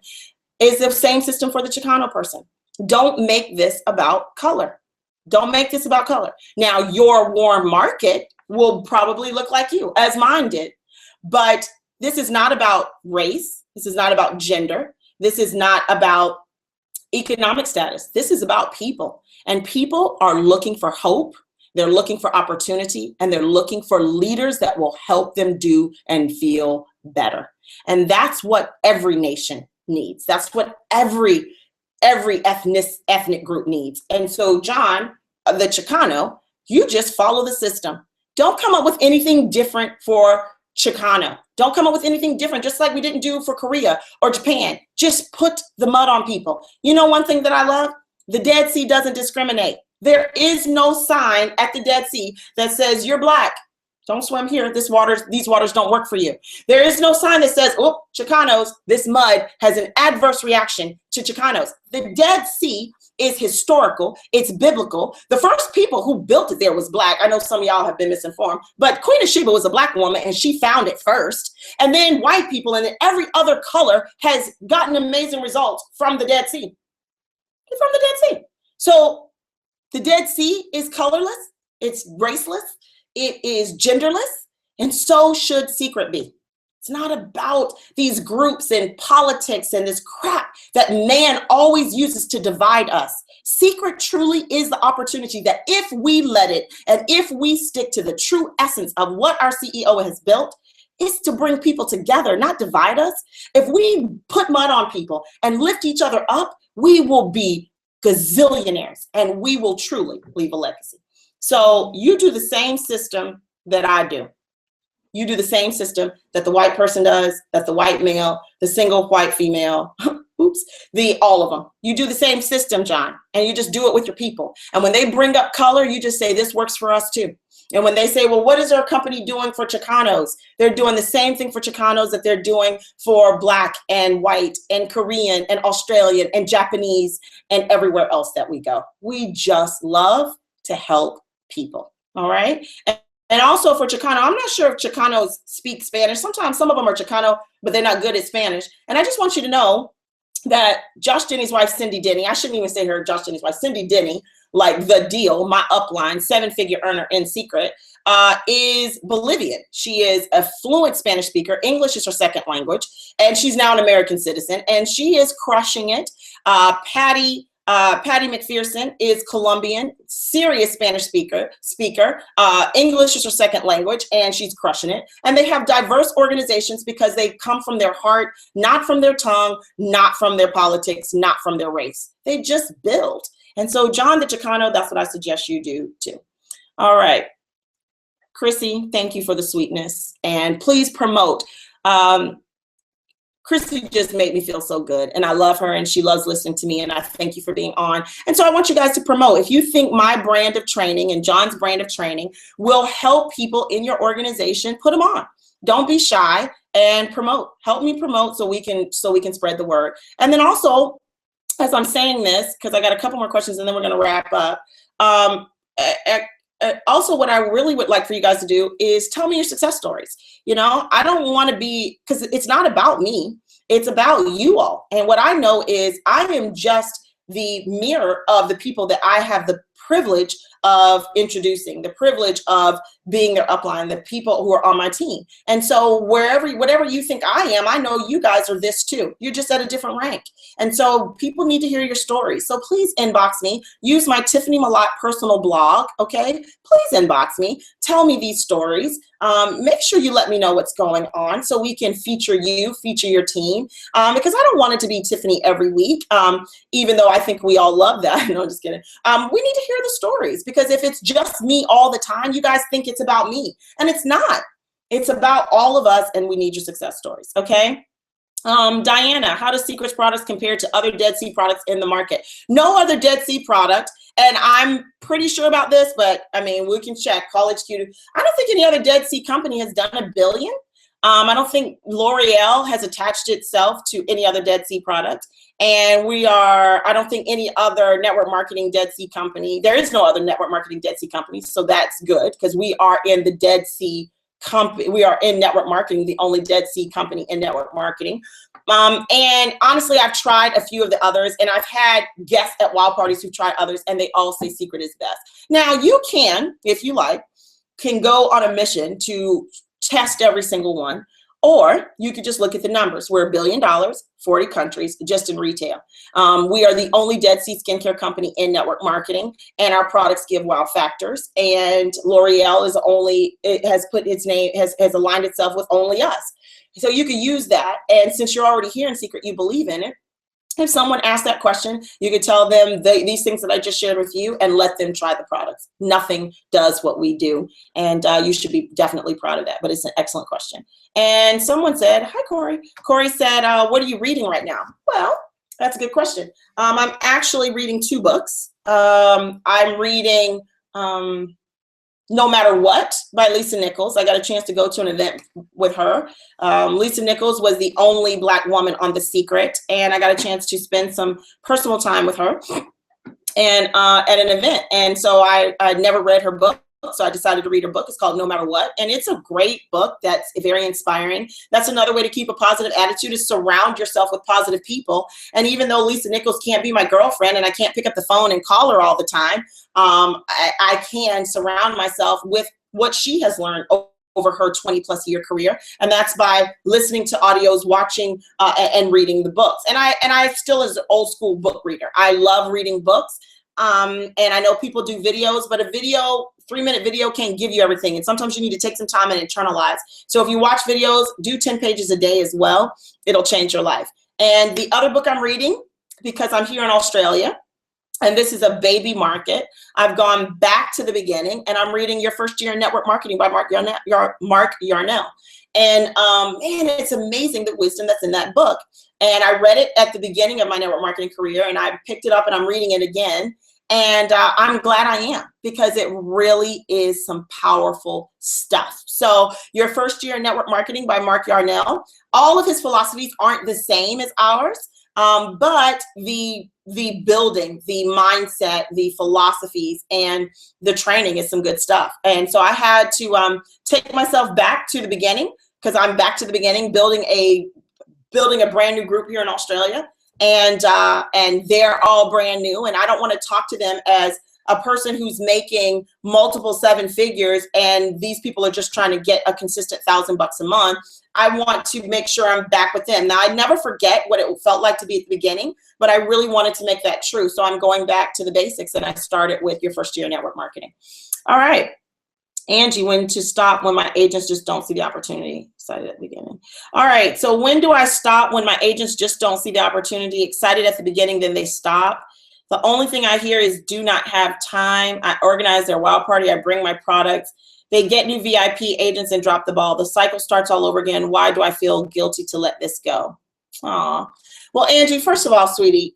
is the same system for the Chicano person. Don't make this about color. Don't make this about color. Now, your warm market will probably look like you, as mine did. But this is not about race. This is not about gender. This is not about economic status. This is about people. And people are looking for hope. They're looking for opportunity, and they're looking for leaders that will help them do and feel better. And that's what every nation needs. That's what every ethnic group needs. And so, John, the Chicano, you just follow the system. Don't come up with anything different for Chicano. Don't come up with anything different, just like we didn't do for Korea or Japan. Just put the mud on people. You know one thing that I love? The Dead Sea doesn't discriminate. There is no sign at the Dead Sea that says you're black, don't swim here. These waters don't work for you. There is no sign that says, oh, Chicanos, this mud has an adverse reaction to Chicanos. The Dead Sea is historical. It's biblical. The first people who built it there was black. I know some of y'all have been misinformed, but Queen of Sheba was a black woman and she found it first. And then white people and then every other color has gotten amazing results from the Dead Sea. From the Dead Sea. So the Dead Sea is colorless. It's raceless. It is genderless, and so should secret be. It's not about these groups and politics and this crap that man always uses to divide us. Secret truly is the opportunity that if we let it, and if we stick to the true essence of what our CEO has built, is to bring people together, not divide us. If we put mud on people and lift each other up, we will be gazillionaires, and we will truly leave a legacy. So you do the same system that I do. You do the same system that the white person does, that the white male, the single white female, oops, all of them. You do the same system, John, and you just do it with your people. And when they bring up color, you just say, this works for us too. And when they say, well, what is our company doing for Chicanos? They're doing the same thing for Chicanos that they're doing for black and white and Korean and Australian and Japanese and everywhere else that we go. We just love to help people, all right? And also for Chicano, I'm not sure if Chicanos speak Spanish. Sometimes some of them are Chicano, but they're not good at Spanish. And I just want you to know that Josh Denny's wife, Cindy Denny, I shouldn't even say her, Josh Denny's wife, Cindy Denny, like the deal, my upline, 7-figure earner in secret, is Bolivian. She is a fluent Spanish speaker. English is her second language, and she's now an American citizen, and she is crushing it. Patty McPherson is Colombian, serious Spanish speaker. English is her second language, and she's crushing it. And they have diverse organizations because they come from their heart, not from their tongue, not from their politics, not from their race. They just build. And so, John the Chicano, that's what I suggest you do too. All right. Chrissy, thank you for the sweetness. And please promote. Chrissy just made me feel so good, and I love her, and she loves listening to me, and I thank you for being on. And so I want you guys to promote. If you think my brand of training and John's brand of training will help people in your organization, put them on. Don't be shy and promote. Help me promote so we can spread the word. And then also, as I'm saying this, because I got a couple more questions and then we're going to wrap up. Also, what I really would like for you guys to do is tell me your success stories. You know, I don't want to be, because it's not about me, it's about you all. And what I know is I am just the mirror of the people that I have the privilege of introducing, the privilege of being their upline, the people who are on my team. And so whatever you think I am, I know you guys are this too. You're just at a different rank. And so people need to hear your stories. So please inbox me. Use my Tiffany Malott personal blog, okay? Please inbox me. Tell me these stories. Make sure you let me know what's going on so we can feature you, feature your team. Because I don't want it to be Tiffany every week, even though I think we all love that. No, I'm just kidding. We need to hear the stories, because if it's just me all the time, you guys think it's about me, and it's not. It's about all of us, and we need your success stories, okay? Diana, how do Secrets products compare to other Dead Sea products in the market? No other Dead Sea product, and I'm pretty sure about this, but I mean, we can check. College Q. I don't think any other Dead Sea company has done $1 billion. I don't think L'Oreal has attached itself to any other Dead Sea product. And I don't think any other network marketing Dead Sea company, there is no other network marketing Dead Sea company. So that's good, because we are in the Dead Sea company. We are in network marketing, the only Dead Sea company in network marketing. And honestly, I've tried a few of the others, and I've had guests at wild parties who've tried others, and they all say Secret is best. Now you can, if you like, can go on a mission to test every single one. Or you could just look at the numbers. We're $1 billion, 40 countries, just in retail. We are the only Dead Sea skincare company in network marketing, and our products give wow factors. And L'Oreal has aligned itself with only us. So you could use that. And since you're already here in Secret, you believe in it. If someone asks that question, you could tell them these things that I just shared with you and let them try the products. Nothing does what we do. And you should be definitely proud of that. But it's an excellent question. And someone said, hi, Cory. Cory said, what are you reading right now? Well, that's a good question. I'm actually reading 2 books. I'm reading No Matter What by Lisa Nichols. I got a chance to go to an event with her. Lisa Nichols was the only Black woman on The Secret, and I got a chance to spend some personal time with her and at an event. And so I'd never read her book, so I decided to read her book. It's called No Matter What, and it's a great book that's very inspiring. That's another way to keep a positive attitude, is surround yourself with positive people. And even though Lisa Nichols can't be my girlfriend and I can't pick up the phone and call her all the time, I can surround myself with what she has learned over her 20+ year career, and that's by listening to audios, watching, and reading the books. And I still, as an old school book reader, I love reading books. And I know people do videos, but a video, 3-minute video, can't give you everything. And sometimes you need to take some time and internalize. So if you watch videos, do 10 pages a day as well. It'll change your life. And the other book I'm reading, because I'm here in Australia, and this is a baby market, I've gone back to the beginning, and I'm reading Your First Year in Network Marketing by Mark Yarnell. And man, it's amazing the wisdom that's in that book. And I read it at the beginning of my network marketing career, and I picked it up and I'm reading it again. And I'm glad I am, because it really is some powerful stuff. So Your First Year in Network Marketing by Mark Yarnell, all of his philosophies aren't the same as ours, but the building, the mindset, the philosophies, and the training is some good stuff. And so I had to take myself back to the beginning, because I'm back to the beginning, building a brand new group here in Australia. And they're all brand new, and I don't want to talk to them as a person who's making multiple 7 figures and these people are just trying to get a consistent $1,000 a month. I want to make sure I'm back with them. Now, I never forget what it felt like to be at the beginning, but I really wanted to make that true. So I'm going back to the basics, and I started with Your First Year in Network Marketing. All right. Angie, when to stop when my agents just don't see the opportunity? Excited at the beginning. All right, so when do I stop when my agents just don't see the opportunity? Excited at the beginning, then they stop. The only thing I hear is do not have time. I organize their wild party. I bring my products. They get new VIP agents and drop the ball. The cycle starts all over again. Why do I feel guilty to let this go? Aw. Well, Angie, first of all, sweetie,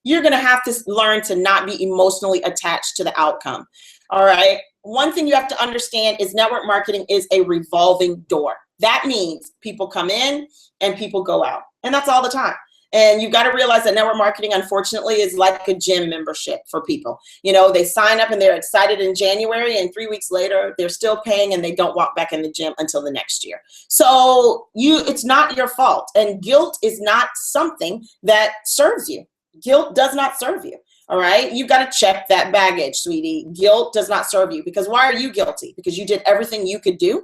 you're going to have to learn to not be emotionally attached to the outcome. All right. One thing you have to understand is network marketing is a revolving door. That means people come in and people go out, and that's all the time. And you've got to realize that network marketing, unfortunately, is like a gym membership for people. You know, they sign up and they're excited in January, and 3 weeks later, they're still paying and they don't walk back in the gym until the next year. So it's not your fault. And guilt is not something that serves you. Guilt does not serve you. All right. You've got to check that baggage, sweetie. Guilt does not serve you, because why are you guilty? Because you did everything you could do.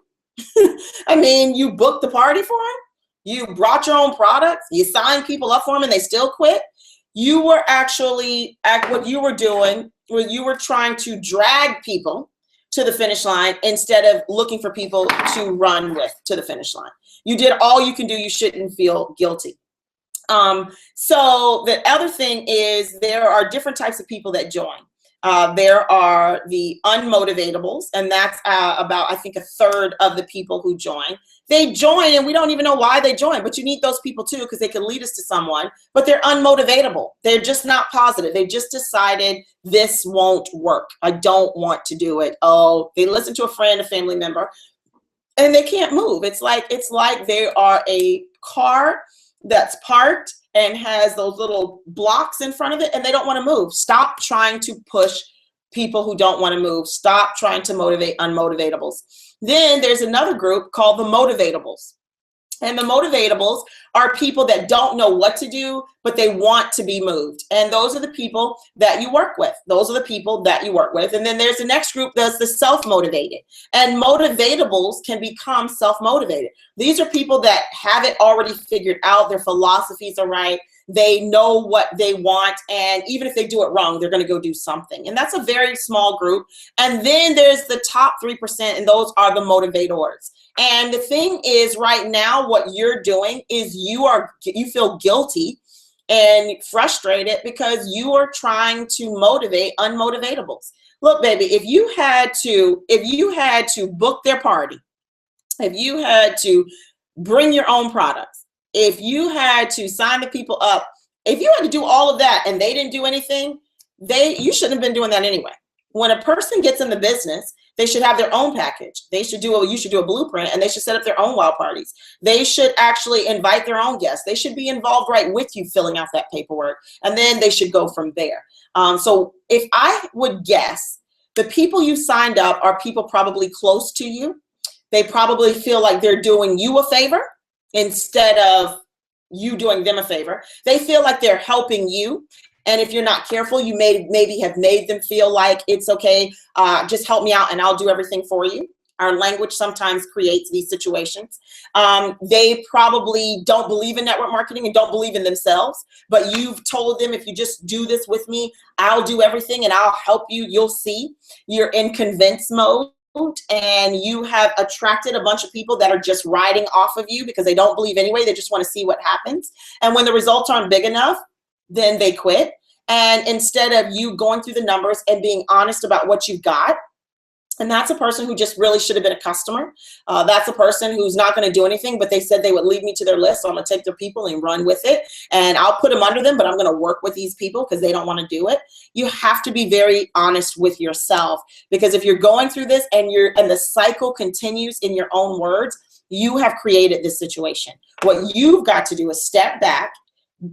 I mean, you booked the party for them. You brought your own products. You signed people up for them and they still quit. You were actually, what you were doing was you were trying to drag people to the finish line instead of looking for people to run with to the finish line. You did all you can do. You shouldn't feel guilty. So the other thing is there are different types of people that join. There are the unmotivatables, and that's about, I think, 1/3 of the people who join. They join and we don't even know why they join, but you need those people too, because they can lead us to someone, but they're unmotivatable. They're just not positive. They just decided this won't work. I don't want to do it. Oh, they listen to a friend, a family member, and they can't move. It's like they are a car that's parked and has those little blocks in front of it, and they don't want to move. Stop trying to push people who don't want to move. Stop trying to motivate unmotivatables. Then there's another group called the motivatables. And the motivatables are people that don't know what to do, but they want to be moved. And those are the people that you work with. Those are the people that you work with. And then there's the next group that's the self-motivated. And motivatables can become self-motivated. These are people that have it already figured out. Their philosophies are right. They know what they want. And even if they do it wrong, they're going to go do something. And that's a very small group. And then there's the top 3%, and those are the motivators. And the thing is, right now, what you're doing is you feel guilty and frustrated because you are trying to motivate unmotivatables. Look, baby, if you had to book their party, if you had to bring your own products, if you had to sign the people up, if you had to do all of that and they didn't do anything, you shouldn't have been doing that anyway. When a person gets in the business, they should have their own package. You should do a blueprint, and they should set up their own wild parties. They should actually invite their own guests. They should be involved right with you filling out that paperwork, and then they should go from there. So if I would guess, the people you signed up are people probably close to you. They probably feel like they're doing you a favor instead of you doing them a favor. They feel like they're helping you. And if you're not careful, you maybe have made them feel like it's okay, just help me out and I'll do everything for you. Our language sometimes creates these situations. They probably don't believe in network marketing and don't believe in themselves, but you've told them, if you just do this with me, I'll do everything and I'll help you. You'll see. You're in convince mode, and you have attracted a bunch of people that are just riding off of you because they don't believe anyway. They just want to see what happens. And when the results aren't big enough, then they quit. And instead of you going through the numbers and being honest about what you've got, and that's a person who just really should have been a customer. That's a person who's not going to do anything, but they said they would lead me to their list. So I'm going to take their people and run with it. And I'll put them under them, but I'm going to work with these people because they don't want to do it. You have to be very honest with yourself, because if you're going through this and the cycle continues in your own words, you have created this situation. What you've got to do is step back,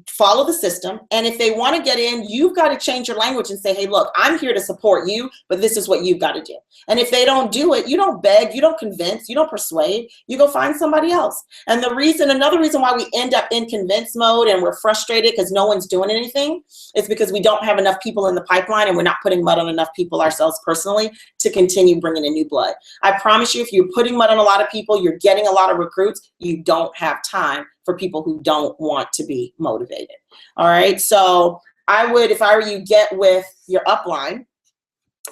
follow the system. And if they want to get in, you've got to change your language and say, hey, look, I'm here to support you, but this is what you've got to do. And if they don't do it, you don't beg, you don't convince, you don't persuade, you go find somebody else. And another reason why we end up in convince mode and we're frustrated because no one's doing anything is because we don't have enough people in the pipeline, and we're not putting mud on enough people ourselves personally to continue bringing in new blood. I promise you, if you're putting mud on a lot of people, you're getting a lot of recruits, you don't have time for people who don't want to be motivated. All right. So I would, if I were you, get with your upline.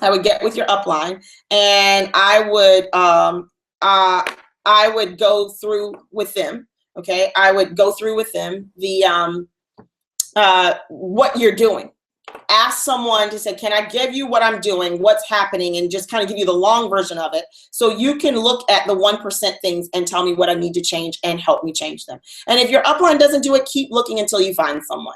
I would get with your upline, and I would go through with them. Okay. I would go through with them what you're doing. Ask someone to say, can I give you what I'm doing, what's happening, and just kind of give you the long version of it so you can look at the 1% things and tell me what I need to change and help me change them. And if your upline doesn't do it, keep looking until you find someone.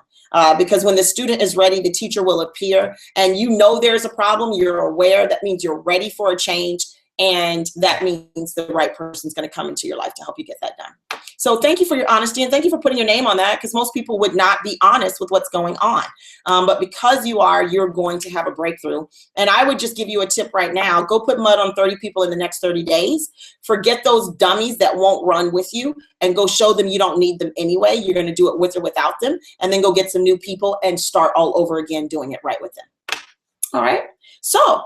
Because when the student is ready, the teacher will appear, and you know there's a problem, you're aware, that means you're ready for a change, and that means the right person's going to come into your life to help you get that done. So thank you for your honesty, and thank you for putting your name on that, because most people would not be honest with what's going on. But because you are, you're going to have a breakthrough. And I would just give you a tip right now. Go put mud on 30 people in the next 30 days. Forget those dummies that won't run with you, and go show them you don't need them anyway. You're going to do it with or without them. And then go get some new people and start all over again doing it right with them. All right. So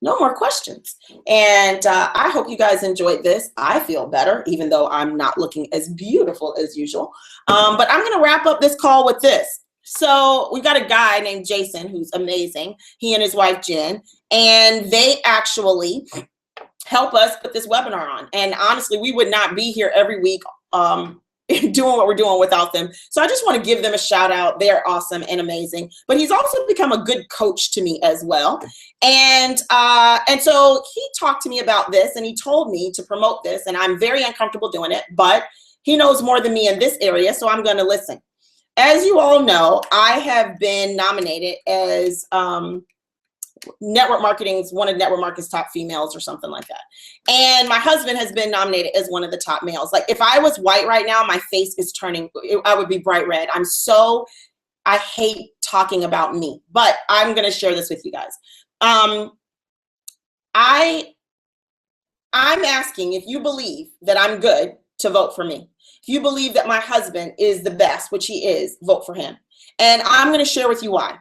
no more questions. And I hope you guys enjoyed this. I feel better, even though I'm not looking as beautiful as usual. But I'm going to wrap up this call with this. So we got a guy named Jason who's amazing. He and his wife, Jen, and they actually help us put this webinar on. And honestly, we would not be here every week doing what we're doing without them. So I just want to give them a shout out. They're awesome and amazing. But he's also become a good coach to me as well. And so he talked to me about this, and he told me to promote this, and I'm very uncomfortable doing it, but he knows more than me in this area, so I'm going to listen. As you all know, I have been nominated as network marketing's one of network marketing's top females or something like that. And my husband has been nominated as one of the top males. Like, if I was white right now, my face is turning, I would be bright red. I hate talking about me, but I'm going to share this with you guys. I'm asking if you believe that I'm good to vote for me. If you believe that my husband is the best, which he is, vote for him. And I'm going to share with you why.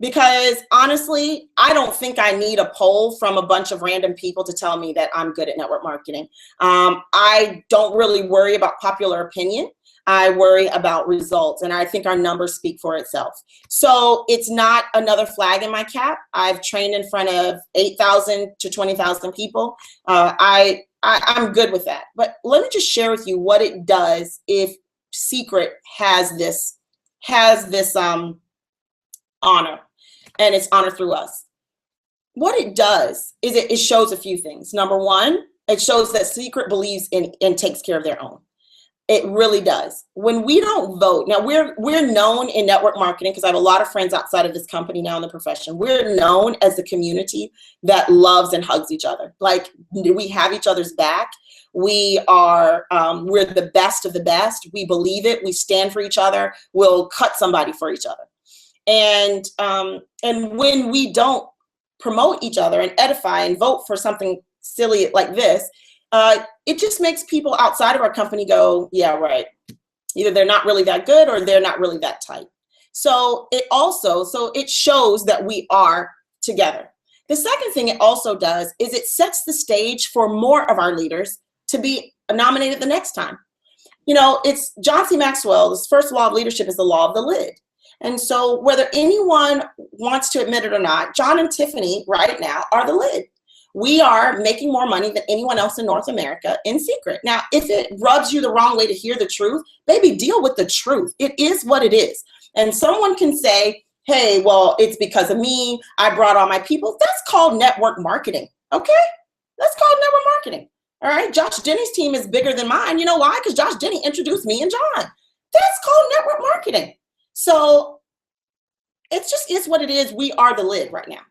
Because honestly, I don't think I need a poll from a bunch of random people to tell me that I'm good at network marketing. I don't really worry about popular opinion. I worry about results, and I think our numbers speak for itself. So it's not another flag in my cap. I've trained in front of 8,000 to 20,000 people. I'm good with that. But let me just share with you what it does if Secret has this honor. And it's honor through us. What it does is it shows a few things. Number one, it shows that Secret believes in and takes care of their own. It really does. When we don't vote, now we're known in network marketing, because I have a lot of friends outside of this company now in the profession. We're known as the community that loves and hugs each other. Like, we have each other's back. We are, we're the best of the best. We believe it. We stand for each other. We'll cut somebody for each other. And when we don't promote each other and edify and vote for something silly like this, it just makes people outside of our company go, yeah, right. Either they're not really that good or they're not really that tight. So it shows that we are together. The second thing it also does is it sets the stage for more of our leaders to be nominated the next time. You know, it's John C. Maxwell's first law of leadership is the law of the lid. And so whether anyone wants to admit it or not, John and Tiffany right now are the lid. We are making more money than anyone else in North America in secret. Now, if it rubs you the wrong way to hear the truth, baby, deal with the truth. It is what it is. And someone can say, hey, well, it's because of me. I brought all my people. That's called network marketing, okay? That's called network marketing, all right? Josh Denny's team is bigger than mine. You know why? Because Josh Denny introduced me and John. That's called network marketing. So it's what it is. We are the lid right now.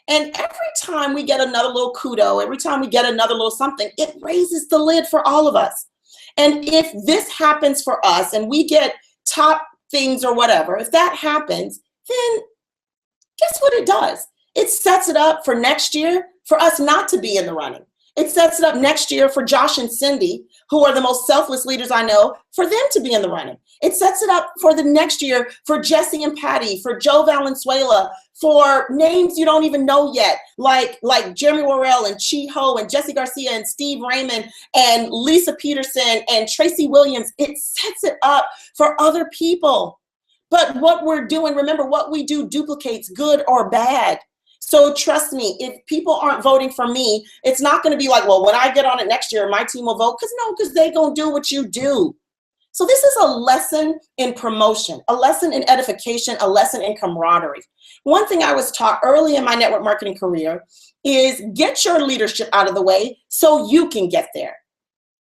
And every time we get another little kudo, every time we get another little something, it raises the lid for all of us. And if this happens for us and we get top things or whatever, if that happens, then guess what it does? It sets it up for next year for us not to be in the running. It sets it up next year for Josh and Cindy, who are the most selfless leaders I know, for them to be in the running. It sets it up for the next year for Jesse and Patty, for Joe Valenzuela, for names you don't even know yet, like Jeremy Worrell and Chi Ho and Jesse Garcia and Steve Raymond and Lisa Peterson and Tracy Williams. It sets it up for other people. But what we're doing, remember, what we do duplicates, good or bad. So trust me, if people aren't voting for me, it's not going to be like, well, when I get on it next year, my team will vote. Because they're going to do what you do. So this is a lesson in promotion, a lesson in edification, a lesson in camaraderie. One thing I was taught early in my network marketing career is get your leadership out of the way so you can get there.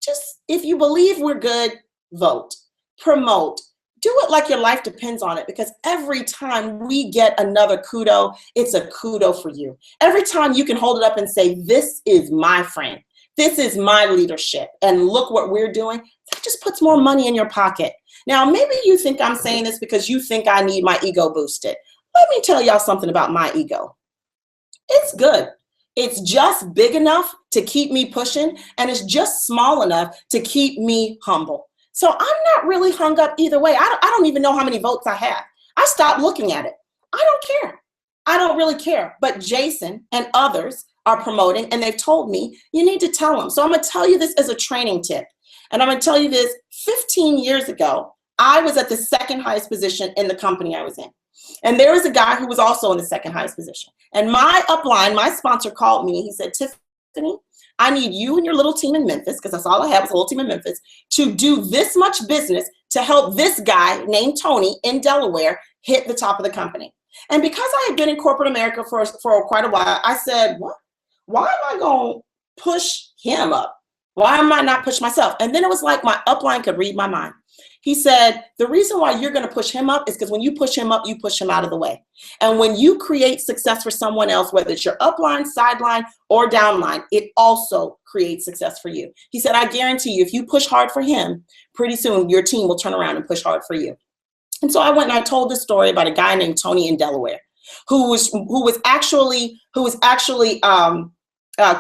Just, if you believe we're good, vote, promote. Do it like your life depends on it, because every time we get another kudo, it's a kudo for you. Every time you can hold it up and say, this is my friend. This is my leadership. And look what we're doing. That just puts more money in your pocket. Now, maybe you think I'm saying this because you think I need my ego boosted. Let me tell y'all something about my ego. It's good. It's just big enough to keep me pushing, and it's just small enough to keep me humble. So I'm not really hung up either way. I don't even know how many votes I have. I stopped looking at it. I don't care. I don't really care. But Jason and others are promoting, and they've told me you need to tell them. So I'm going to tell you this as a training tip. And I'm going to tell you this, 15 years ago, I was at the second highest position in the company I was in. And there was a guy who was also in the second highest position. And my upline, my sponsor, called me. He said, Tiffany, I need you and your little team in Memphis, because that's all I have is a little team in Memphis, to do this much business to help this guy named Tony in Delaware hit the top of the company. And because I had been in corporate America for quite a while, I said, what? Why am I going to push him up? Why am I not push myself? And then it was like my upline could read my mind. He said, the reason why you're going to push him up is because when you push him up, you push him out of the way. And when you create success for someone else, whether it's your upline, sideline, or downline, it also creates success for you. He said, I guarantee you, if you push hard for him, pretty soon your team will turn around and push hard for you. And so I went and I told this story about a guy named Tony in Delaware, who was actually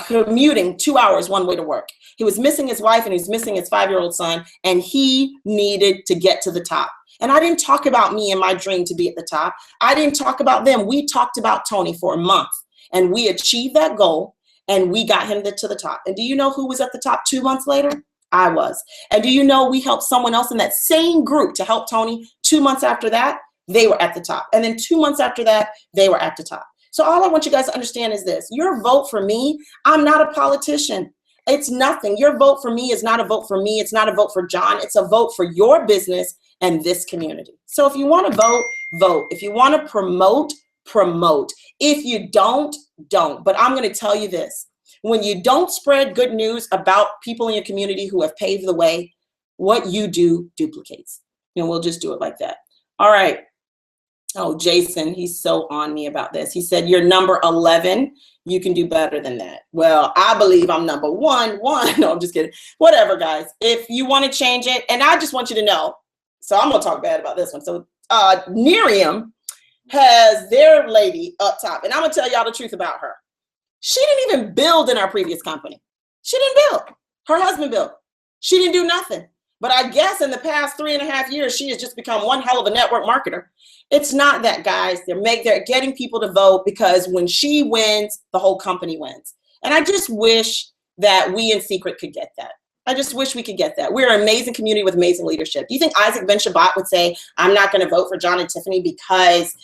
commuting 2 hours one way to work. He was missing his wife and he was missing his 5-year-old son, and he needed to get to the top. And I didn't talk about me and my dream to be at the top. I didn't talk about them. We talked about Tony for a month, and we achieved that goal, and we got him to the top. And do you know who was at the top 2 months later? I was. And do you know we helped someone else in that same group to help Tony 2 months after that? They were at the top. And then 2 months after that, they were at the top. So all I want you guys to understand is this. Your vote for me, I'm not a politician. It's nothing. Your vote for me is not a vote for me. It's not a vote for John. It's a vote for your business and this community. So if you want to vote, vote. If you want to promote, promote. If you don't, don't. But I'm going to tell you this. When you don't spread good news about people in your community who have paved the way, what you do duplicates. And we'll just do it like that. All right. Oh, Jason, he's so on me about this. He said, you're number 11. You can do better than that. Well, I believe I'm number one. No, I'm just kidding. Whatever, guys. If you want to change it, and I just want you to know, so I'm going to talk bad about this one. So Miriam has their lady up top, and I'm going to tell y'all the truth about her. She didn't even build in our previous company. She didn't build. Her husband built. She didn't do nothing. But I guess in the past 3.5 years, she has just become one hell of a network marketer. It's not that, guys. They're getting people to vote because when she wins, the whole company wins. And I just wish that we in secret could get that. I just wish we could get that. We're an amazing community with amazing leadership. Do you think Isaac Ben Shabbat would say, I'm not going to vote for John and Tiffany because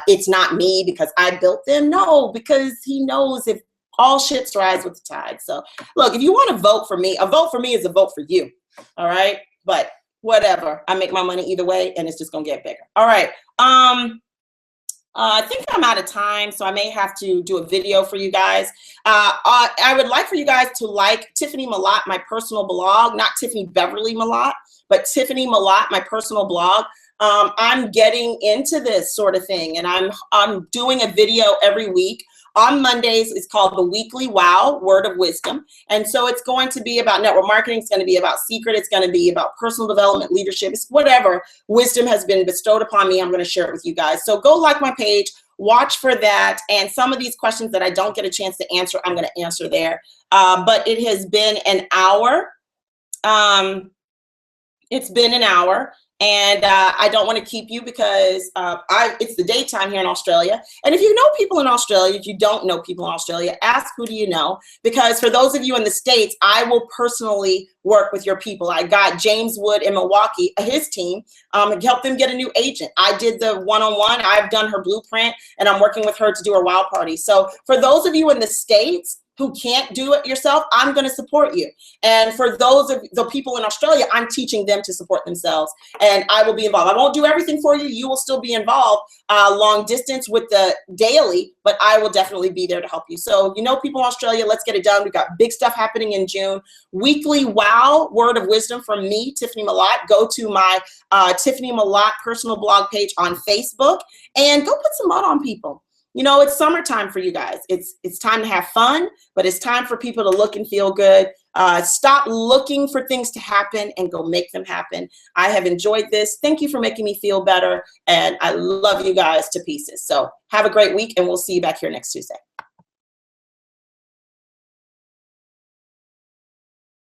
it's not me, because I built them? No, because he knows if all ships rise with the tide. So look, if you want to vote for me, a vote for me is a vote for you. All right. But whatever. I make my money either way, and it's just going to get bigger. All right. I think I'm out of time, so I may have to do a video for you guys. I would like for you guys to like Tiffany Malott, my personal blog, not Tiffany Beverly Malott, but Tiffany Malott, my personal blog. I'm getting into this sort of thing, and I'm doing a video every week. On Mondays, it's called the Weekly Wow Word of Wisdom. And so it's going to be about network marketing. It's going to be about secret. It's going to be about personal development, leadership. It's whatever wisdom has been bestowed upon me. I'm going to share it with you guys. So go like my page, watch for that. And some of these questions that I don't get a chance to answer, I'm going to answer there. But it has been an hour. It's been an hour. And I don't want to keep you because it's the daytime here in Australia. And if you know people in Australia, if you don't know people in Australia, ask who do you know? Because for those of you in the States, I will personally work with your people. I got James Wood in Milwaukee, his team, helped them get a new agent. I did the one-on-one. I've done her blueprint, and I'm working with her to do her wow party. So for those of you in the States who can't do it yourself, I'm going to support you. And for those of the people in Australia, I'm teaching them to support themselves, and I will be involved. I won't do everything for you. You will still be involved long distance with the daily, but I will definitely be there to help you. So, you know, people in Australia, let's get it done. We've got big stuff happening in June. Weekly Wow Word of Wisdom from me, Tiffany Malott. Go to my Tiffany Malott personal blog page on Facebook and go put some mud on people. You know, it's summertime for you guys. It's time to have fun, but it's time for people to look and feel good. Stop looking for things to happen and go make them happen. I have enjoyed this. Thank you for making me feel better, and I love you guys to pieces. So have a great week, and we'll see you back here next Tuesday.